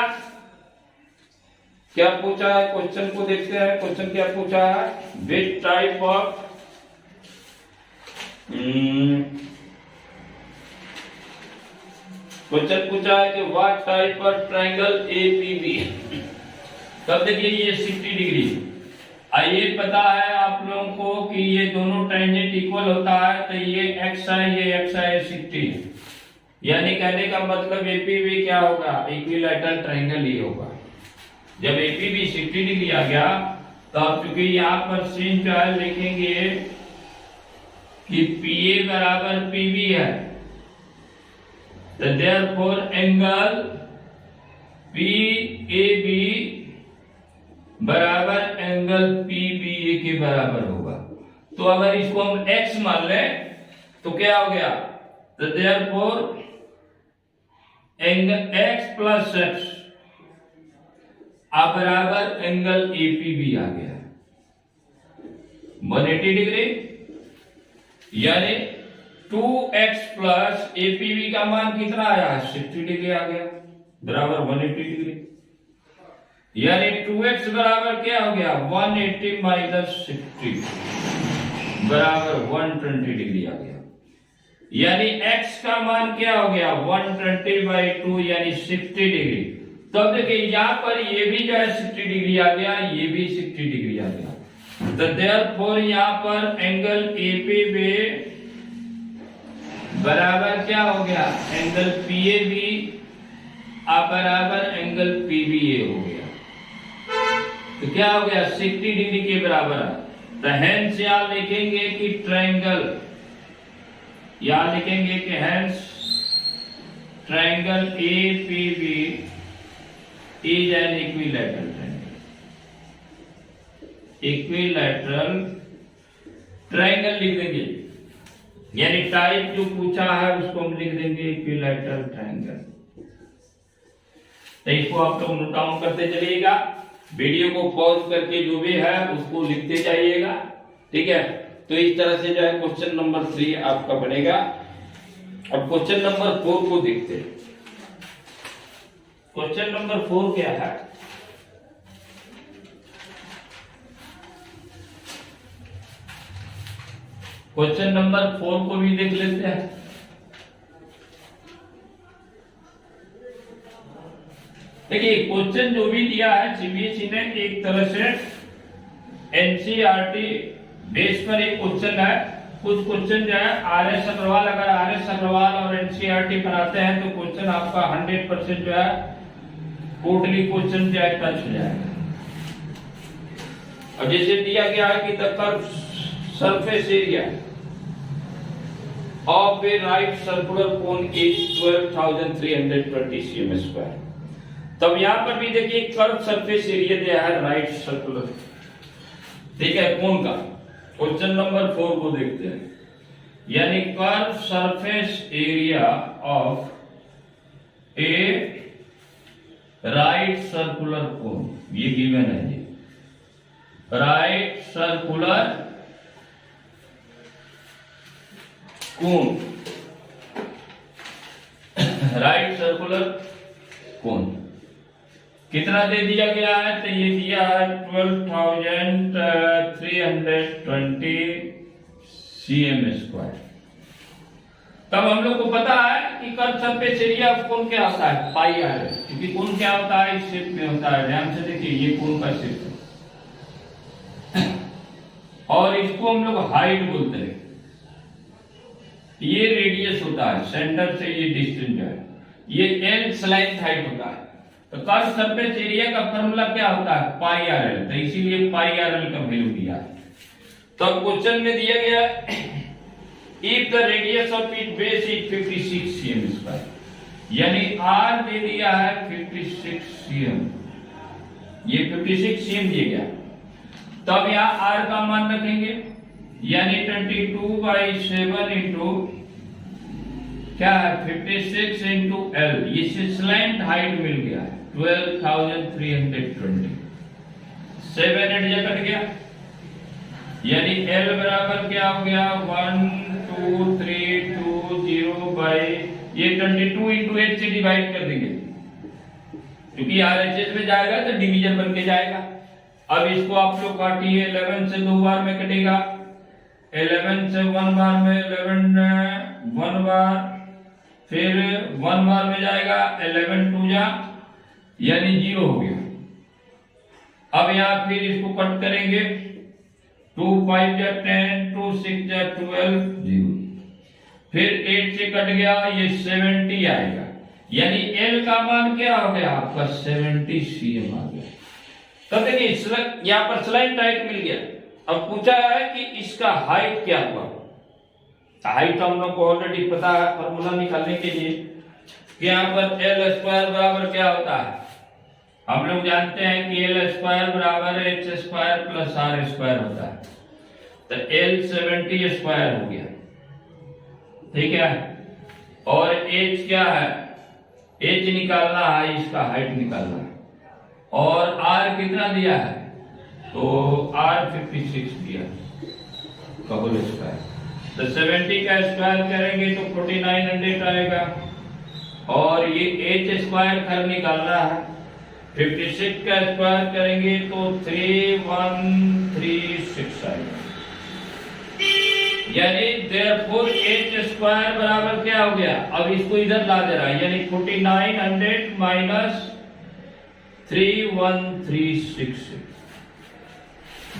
क्या पूछा है, क्वेश्चन को देखते हैं। क्वेश्चन क्या पूछा है, विच टाइप ऑफ क्वेश्चन पूछा है कि what type of triangle APB। तब देखिए ये 60 डिग्री, ये पता है आप लोगों को कि ये दोनों टेंजेंट इक्वल होता है, तो ये x है, ये x है, 60, यानी कहने का मतलब APB क्या होगा, इक्विलैटरल ट्रायंगल ही होगा। जब APB 60 डिग्री आ गया, तो आप चूंकि यहाँ पर सीन जो है लिखेंगे कि PA बराबर PB है, तो देयरफॉर एंगल PAB बराबर एंगल PBA के बराबर होगा। तो अगर इसको हम x मान लें तो क्या हो गया, तो therefore angle x plus x बराबर एंगल APB आ गया 180 डिग्री, यानी 2x प्लस APB का मान कितना आया, 60 डिग्री आ गया। बराबर 180 डिग्री, यानी 2x बराबर क्या हो गया 180 माइनस 60 बराबर 120 डिग्री आ गया। यानी x का मान क्या हो गया 120/2 यानी 60 डिग्री। तब देखिए यहां पर ये भी जो है 60 डिग्री आ गया, ये भी 60 डिग्री आ गया। तो देयरफॉर यहां पर एंगल एपीबी बराबर क्या हो गया एंगल पीएबी बराबर एंगल पीबीए हो गया। तो क्या हो गया 60 डिग्री के बराबर है। तो हेंस यहां लिखेंगे कि ट्रायंगल, यहां लिखेंगे कि hence triangle APB is an equilateral triangle. Equilateral triangle लिख देंगे, यानी टाइप जो पूछा है उसको हम लिख देंगे इक्विलैटरल ट्रायंगल। तो इसको आप लोग नोट डाउन करते चलिएगा, वीडियो को पॉज करके जो भी है उसको लिखते जाइएगा, ठीक है। तो इस तरह से जो है क्वेश्चन नंबर 3 आपका बनेगा। अब क्वेश्चन नंबर 4 को देखते हैं। क्वेश्चन नंबर 4 क्या है, क्वेश्चन नंबर 4 को भी देख लेते हैं। देखिए क्वेश्चन जो भी दिया है सीबीएसई ने एक तरह से एनसीईआरटी बेस पर एक क्वेश्चन है। कुछ क्वेश्चन जो है आरएस अग्रवाल, अगर आरएस अग्रवाल और एनसीईआरटी बनाते हैं तो क्वेश्चन आपका 100% जो है टोटली क्वेश्चन जो है टच हो जाएगा। और जैसे दिया गया है कि the curve surface area of a right circular cone is 12,320 cm square. तब यहां पर भी देखिए कर्व सरफेस एरिया दिया है राइट सर्कुलर, ठीक है, कोन का। क्वेश्चन नंबर 4 को देखते हैं, यानी curve surface area of a right circular cone, ये गिवन है जी, right circular cone, right circular cone कितना दे दिया गया है, तो ये दिया है 12,320 cm स्क्वायर। तब हम लोग को पता है कि curve surface area of cone क्या होता है पाई आर, क्योंकि कोन क्या होता है इस शेप में होता है। ध्यान से देखिए ये कोन का शेप है और इसको हम लोग हाइट बोलते हैं। ये रेडियस होता है सेंटर से, ये डिस्टेंस है, ये एल स्लाइस हाइट होता है। तो कर्व सरफेस एरिया का फार्मूला क्या होता है पाई आर एल, तो इसीलिए पाई आर एल का वैल्यू दिया है। तो क्वेश्चन में दिया गया if the radius of it base is 56 cm square, यानी आर दे दिया है 56 cm, ये 56 cm दिया गया। तब यहां आर का मान रखेंगे, यानी 22/7 इंटू क्या है 56 इंटू एल, ये स्लैंट हाइट मिल गया है 12,320, 7 8 कट गया, यानी एल बराबर क्या हो गया 12,320 बाई ये 22 इंटू 8 से डिवाइड कर देंगे, क्योंकि आरएचएस में जाएगा तो डिवीजन बन के जाएगा। अब इसको आप लोग काटिए, 11 से 2 बार में कटेगा, 11 से 1 बार में 11 1 बार, फिर 1 बार में जाएगा 11 2 जा, यानी 0 हो गया। अब यहाँ फिर इसको कट करेंगे, 2 5 जा 10, 2 6 जा 12, 0, फिर 8 से कट गया, ये 70 आएगा, यानी एल का मान क्या हो गया आपका 70 cm आ गया। तो देखिए यहाँ पर स्लाइड हाइट मिल गया। अब पूछा है कि इसका हाइट क्या हुआ, हाइट हम लोग को ऑलरेडी पता है फॉर्मूला निकालने के लिए कि यहाँ पर एल स्क्वायर बराबर क्या होता है, हम लोग जानते हैं कि एल स्क्वायर बराबर H square plus R square होता है। तो एल 70 स्क्वायर हो गया, ठीक है, और एच क्या है, एच निकालना है, इसका हाइट निकालना है, और आर कितना दिया है, तो आर 56 दिया का होल स्क्वायर। तो 70 का स्क्वायर करेंगे तो 4900 आएगा, और ये h स्क्वायर कर निकालना है। 56 का स्क्वायर करेंगे तो 3136 आएगा। यानी therefore h स्क्वायर बराबर क्या हो गया, अब इसको इधर ला दे रहा है, यानी 4900 माइनस 3136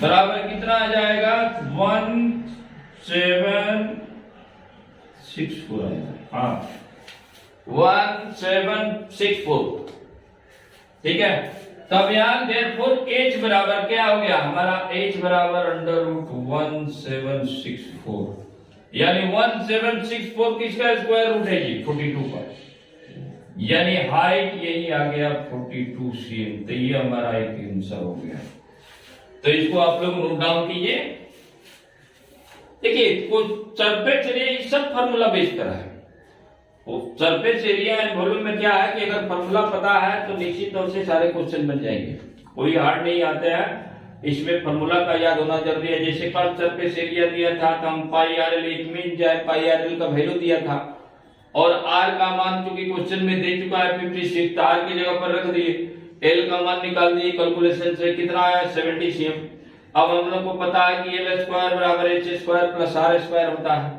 बराबर कितना आ जाएगा, 1764 आएगा। हाँ 1764, ठीक है। तब यहाँ therefore h बराबर क्या हो गया हमारा, h बराबर √1764, यानी 1764 किसका स्क्वायर रूट है जी, 42 का, यानी हाइट यही आ गया 42 cm। तो ये हमारा एक आंसर हो गया। तो इसको आप लोग नोट डाउन कीजिए। देखिए कुछ सरफेस एरिया ये सब फार्मूला बेस करा है। सरफेस एरिया एंड वॉल्यूम में क्या है कि अगर फार्मूला पता है तो निश्चित तौर से सारे क्वेश्चन बन जाएंगे, कोई हार्ड नहीं आते हैं। इसमें फार्मूला का याद होना जरूरी है। जैसे कर्व सरफेस एरिया दिया था तो हम पाई आर एल, इट मीन जो है पाई आर एल का वैल्यू दिया था और आर का मान चूंकि क्वेश्चन में दे चुका है 56, तो आर की जगह पर रख दिए, एल का मान निकाल दिए कैलकुलेशन से, कितना आया 70 cm। अब हम लोग को पता है कि एल स्क्वायर बराबर H square plus R square होता है।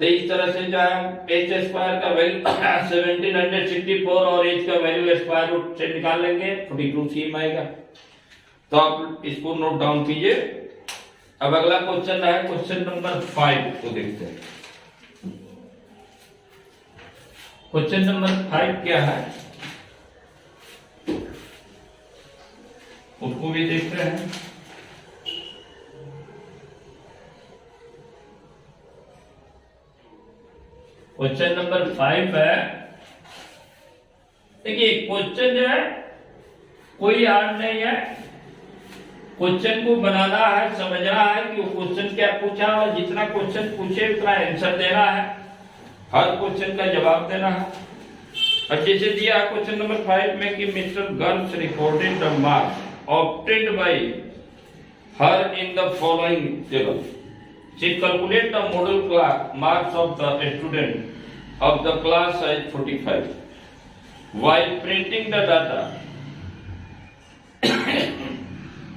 तो इस तरह से जो है एच स्क्वायर का वैल्यू 1764 और एच का वैल्यू स्क्वायर रूट से निकाल लेंगे, 42 cm आएगा। तो आप इसको नोट डाउन कीजिए। अब अगला क्वेश्चन है क्वेश्चन नंबर 5 को देखते हैं। क्वेश्चन नंबर 5 क्या है उसको भी देखते हैं। क्वेश्चन नंबर 5 है, देखिए क्वेश्चन जो है कोई हार्ड नहीं है। क्वेश्चन को बनाना है, समझना है कि वो क्वेश्चन क्या पूछा और जितना क्वेश्चन पूछे उतना आंसर देना है, हर क्वेश्चन का जवाब देना है। और जैसे दिया क्वेश्चन नंबर 5 में कि mister girls recorded the marks obtained by her in the following table. She calculate the model class marks of the student of the class size 45. While printing the data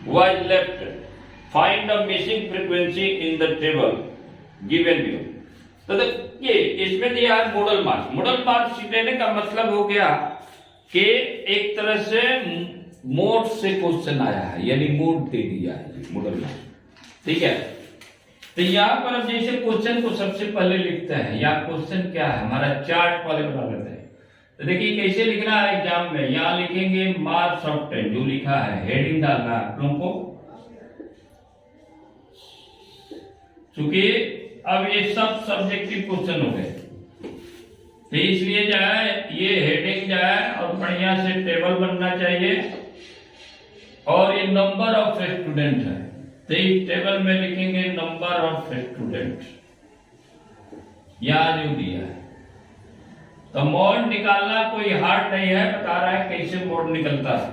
was left, find the missing frequency in the table given below. तो देखिए इसमें दिया है model marks. Model marks देने का मतलब हो गया कि एक तरह से मोड से क्वेश्चन आया है, यानी मोड दे दिया है मॉडल मार्क्स, ठीक है। तो यहाँ पर अब जैसे क्वेश्चन को सबसे पहले लिखते हैं, या क्वेश्चन क्या है हमारा चार्ट पहले बना लेते हैं। तो देखिए कैसे लिखना है एग्जाम में, यहाँ लिखेंगे मार्क्स ऑफ 10 जो लिखा है, हेडिंग डालना है आप लोगों को, क्योंकि अब ये सब सब्जेक्टिव क्वेश्चन हो गए, तो इसलिए जो है ये हेडिंग जो है और बढ़िया से टेबल बनना चाहिए। और ये नंबर ऑफ स्टूडेंट है, तो इस टेबल में लिखेंगे नंबर ऑफ स्टूडेंट, यहाँ जो दिया है। तो मोड निकालना कोई हार्ड नहीं है, बता रहा है कैसे मोड निकलता है।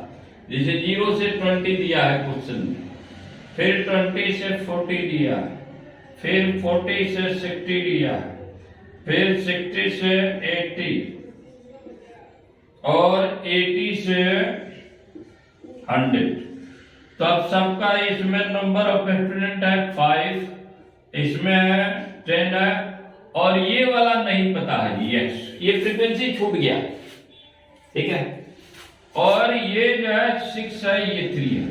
जैसे 0 से 20 दिया है क्वेश्चन में, फिर 20 से 40 दिया, फिर 40 से 60 दिया, फिर 60 से 80 और 80 से 100। तो अब सबका इसमें नंबर ऑफ स्टूडेंट है 5, इसमें है 10 है, और ये वाला नहीं पता है जी, यस ये फ्रीक्वेंसी छूट गया, ठीक है। और ये जो है 6 है, ये 3 है।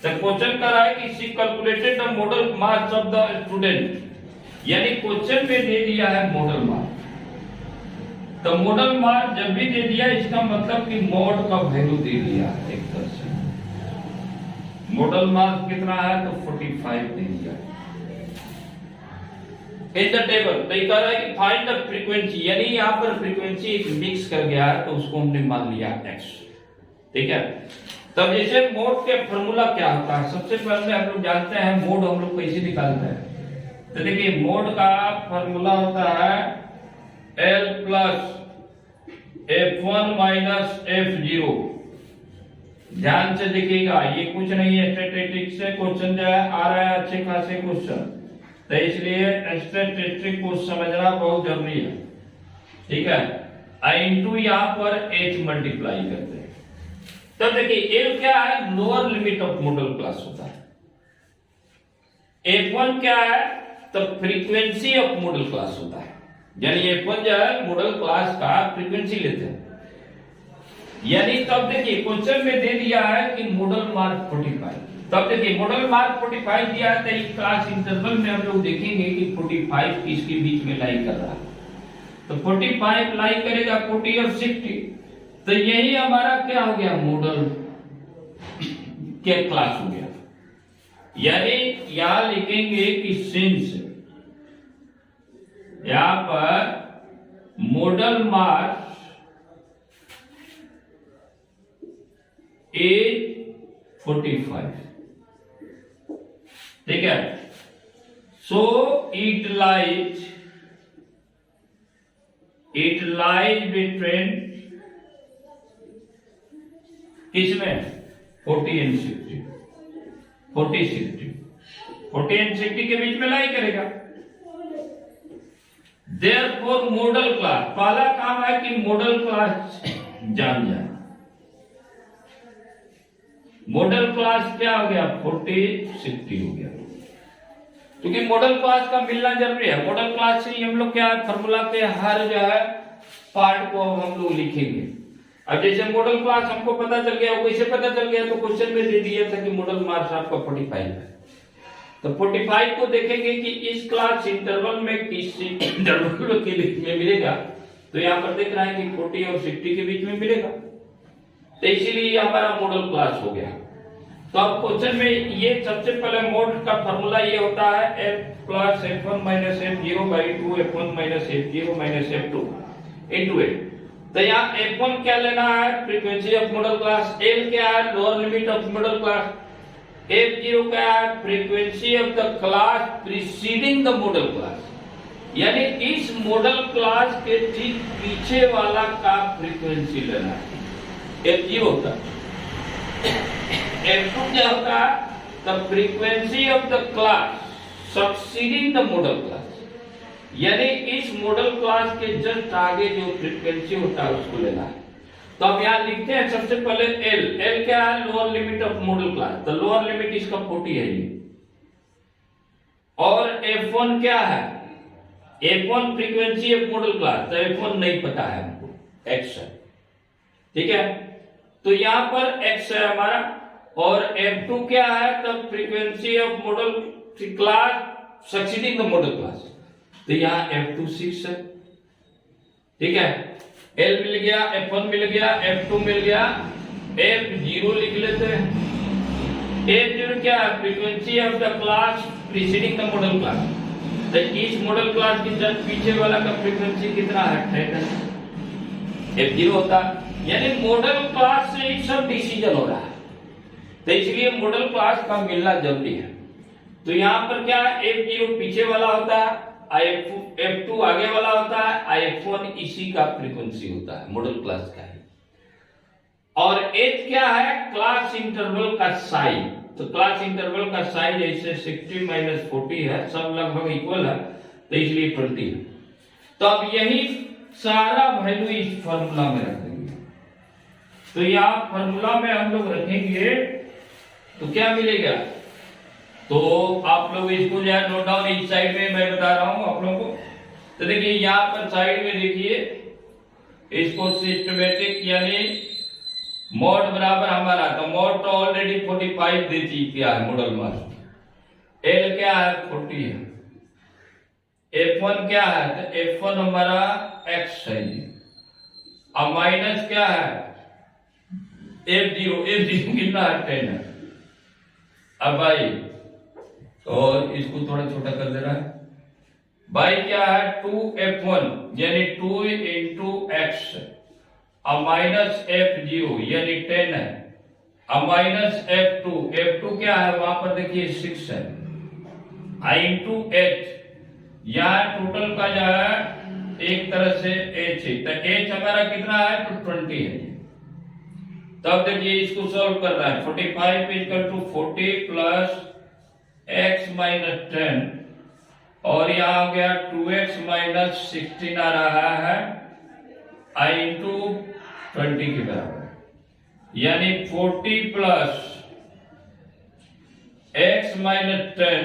तो क्वेश्चन कर रहा है कि she calculated the model marks of the student, यानी क्वेश्चन में दे दिया है मॉडल मार्क। तो मॉडल मार्क जब भी दे दिया इसका मतलब कि मोड का वैल्यू दे दिया एक तरह से। मॉडल मार्क कितना है तो 45 दे दिया इन द टेबल। तो ये कह रहा है कि फाइंड द फ्रीक्वेंसी, यानी यहाँ पर फ्रीक्वेंसी मिक्स कर गया है तो उसको हमने मान लिया x, ठीक है। तब जैसे मोड के फॉर्मूला क्या होता है, सबसे पहले हम लोग जानते हैं मोड हम लोग कैसे निकालते हैं। तो देखिए मोड का फॉर्मूला होता है L plus F1 minus F0। ध्यान से देखिएगा, ये कुछ नहीं है, स्टैटिस्टिक्स से क्वेश्चन जो है आ रहा है अच्छे खासे क्वेश्चन, तो इसलिए स्टैटिस्टिक्स को समझना बहुत जरूरी है, ठीक है। इंटू यहाँ पर h मल्टीप्लाई करते हैं। तब देखिए L क्या है, lower limit of model class होता है। F1 क्या है, तब फ्रीक्वेंसी ऑफ मॉडल क्लास होता है, यानी F1 जो है मॉडल क्लास का फ्रीक्वेंसी लेते हैं। यानी तब देखिए क्वेश्चन में दे दिया है कि मॉडल मार्क 45, तब देखिए मॉडल मार्क 45 दिया है, तो इस क्लास इंटरवल में हम लोग देखेंगे कि 45 किसके बीच में लाई कर रहा है। तो 45 लाई करेगा 40 और 60, तो यही हमारा क्या हो गया, मॉडल के क्लास हो गया। यानी यहां लिखेंगे कि सिंस यहां पर मॉडल मास इज 45, ठीक है, सो इट लाइज बिटवीन किसमें, 40 एंड 60, 40 एंड 60 के बीच में लाई करेगा। देयरफॉर मॉडल क्लास, पहला काम है कि मॉडल क्लास जान जाए। मॉडल क्लास क्या हो गया, 40 60 हो गया, क्योंकि मॉडल क्लास का मिलना जरूरी है। मॉडल क्लास से ही हम लोग क्या है, फार्मूला के हर जो है पार्ट को हम लोग लिखेंगे। अब जैसे मॉडल क्लास हमको पता चल गया, वो कैसे पता चल गया, तो क्वेश्चन में दे दिया था कि मॉडल मास आपका 45 है, तो 45 को देखेंगे कि इस क्लास इंटरवल में किस इंटरवल के बीच में मिलेगा। तो यहाँ पर देख रहा है कि 40 और 60 के बीच में मिलेगा, तो इसीलिए हमारा मॉडल क्लास हो गया। तो अब क्वेश्चन में ये सबसे पहले मोड का फार्मूला ये होता है f plus f1 minus f0 by 2 f1 minus f0 minus f2 into a। तो यहाँ f1 क्या लेना है, frequency of model class, l क्या है, lower limit of model class, f0 क्या है, frequency of the class preceding the model class, यानी इस मॉडल क्लास के ठीक पीछे वाला का फ्रीक्वेंसी लेना है, f0 होता है। f2 क्या होता है, the frequency of the class succeeding the model class, यानी इस मॉडल क्लास के जस्ट आगे जो फ्रीक्वेंसी होता है उसको लेना है। तो अब यहां लिखते हैं सबसे पहले l क्या है, lower limit of model class, तो लोअर लिमिट इसका 40 है ये, और f1 क्या है, f1 frequency of model class, तो f1 नहीं पता है हमको, x है, ठीक है, तो यहां पर x है हमारा, और f2 क्या है, तब frequency of model class succeeding the model class, तो यहां f2 6 है, ठीक है, l मिल गया, f1 मिल गया, f2 मिल गया, f0 लिख लेते हैं। f0 क्या है, frequency of the class preceding the model class, तो इस मॉडल क्लास के जस्ट पीछे वाला का फ्रीक्वेंसी कितना है, 10 है, f0 होता है। यानी मॉडल क्लास से ही सब डिसीजन हो रहा है, तो इसलिए मॉडल क्लास का मिलना जरूरी है। तो यहाँ पर क्या है, f0 पीछे वाला होता है, f2 आगे वाला होता है, f1 इसी का फ्रीक्वेंसी होता है, मॉडल क्लास का है। और h क्या है, क्लास इंटरवल का साइज, तो क्लास इंटरवल का साइज ऐसे 60 माइनस 40 है, सब लगभग इक्वल है, तो इसलिए 20 है। तो अब यही सारा वैल्यू इस फॉर्मूला में रख देंगे, तो यहाँ फॉर्मूला में हम लोग रखेंगे तो क्या मिलेगा, तो आप लोग इसको जो है नोट डाउन, इस साइड में मैं बता रहा हूं आप लोगों को। तो देखिए यहाँ पर साइड में देखिए इसको सिस्टमेटिक, यानी मॉड बराबर हमारा, तो मॉड तो ऑलरेडी 45 दे चुकी है मॉडल मास, l क्या है 40 है, f1 क्या है, तो f1 हमारा x है, अब माइनस क्या है f0 कितना है 10 है, अब भाई और इसको थोड़ा छोटा कर दे रहा है, बाई क्या है 2f1 यानी 2 इंटू एक्स, अब माइनस f0 यानी 10 है, अब माइनस f2 क्या है वहां पर देखिए 6 है, आई इंटू h, यहाँ टोटल का जो है एक तरह से h है, तो h हमारा कितना है, तो 20 है। तब देखिए इसको सॉल्व कर रहा है, 45 equal to 40 plus x minus 10, और यहाँ हो गया 2x माइनस 16 आ रहा है, I इंटू 20 के बराबर, यानी 40 प्लस x माइनस 10,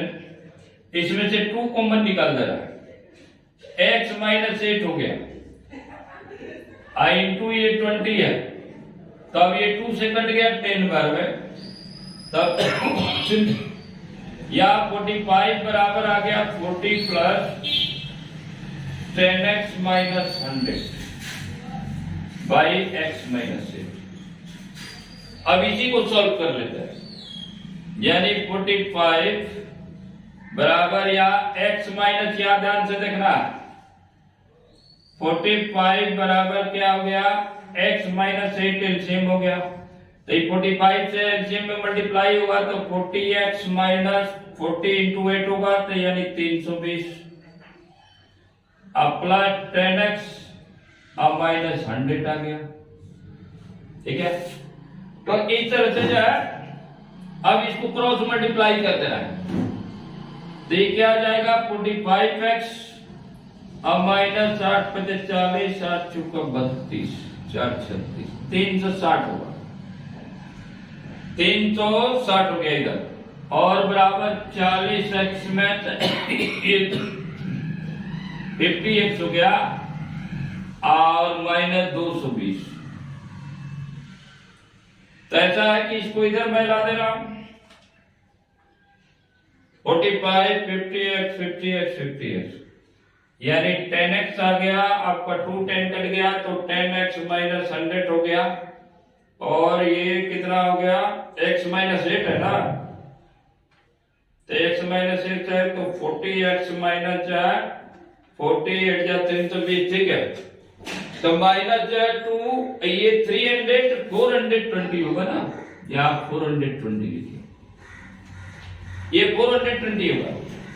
इसमें से 2 कॉमन निकाल दे रहा है, x माइनस 8 हो गया, I इंटू ये 20 है, तब ये 2 से कट गया 10 बार में, तब या 45 बराबर आ गया 40 plus 10x minus 100 by x minus 8। अब इसी को सॉल्व कर लेते हैं, यानी 45 बराबर या x माइनस, या ध्यान से देखना, 45 बराबर क्या हो गया, x माइनस 8 एलसीएम हो गया, तो ये 45 से एलसीएम में मल्टीप्लाई होगा तो 40x माइनस 40 इंटू 8 होगा, तो यानी 320, अब प्लस 10x अब माइनस 100 आ गया। ठीक है, तो इस तरह से जो है अब इसको क्रॉस मल्टीप्लाई कर देना है, तो ये क्या आ जाएगा 45x अब माइनस 60 पचे 40, 7 चौका 32, 4 36, 360 होगा, 360 हो गया इधर, और बराबर 40x में 50x हो गया, और माइनस 220। तो ऐसा है कि इसको इधर मैं ला दे रहा हूं, 45 50x 50x 50x, यानी 10x आ गया, आपका 2 10 कट गया तो 10x माइनस 100 हो गया, और ये कितना हो गया, x माइनस 8 है ना, तो x माइनस 8 है तो 40x माइनस 48 या 320, ठीक है, तो माइनस जो है 2, ये 300 420 होगा ना, या 420 लिखिए, ये 420 होगा,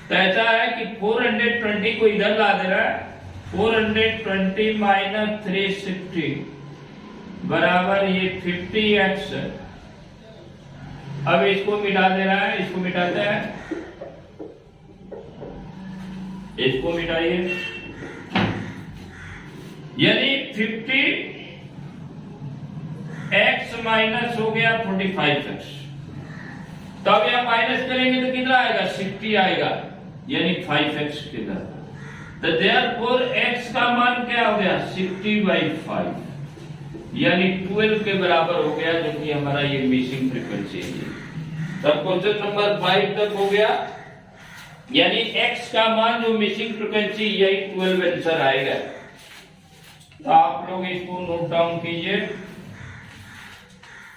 तो ऐसा है कि 420 को इधर ला दे रहा है, 420 माइनस 360 बराबर ये 50x, अब इसको मिटा दे रहा है, इसको मिटाते हैं, इसको मिटाइए, यानी 50x माइनस हो गया 45x, तब यह माइनस करेंगे तो कितना आएगा 60 आएगा, यानी 5x किधर, तो देयरफॉर x का मान क्या हो गया 60/5, यानी 12 के बराबर हो गया, जो कि हमारा ये मिसिंग फ्रीक्वेंसी है। तब क्वेश्चन नंबर 5 तक हो गया, यानी x का मान जो मिसिंग फ्रीक्वेंसी यही 12 आंसर आएगा। तो आप लोग इसको नोट डाउन कीजिए।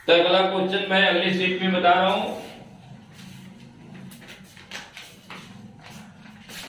तो अगला क्वेश्चन मैं अगली शीट में बता रहा हूं।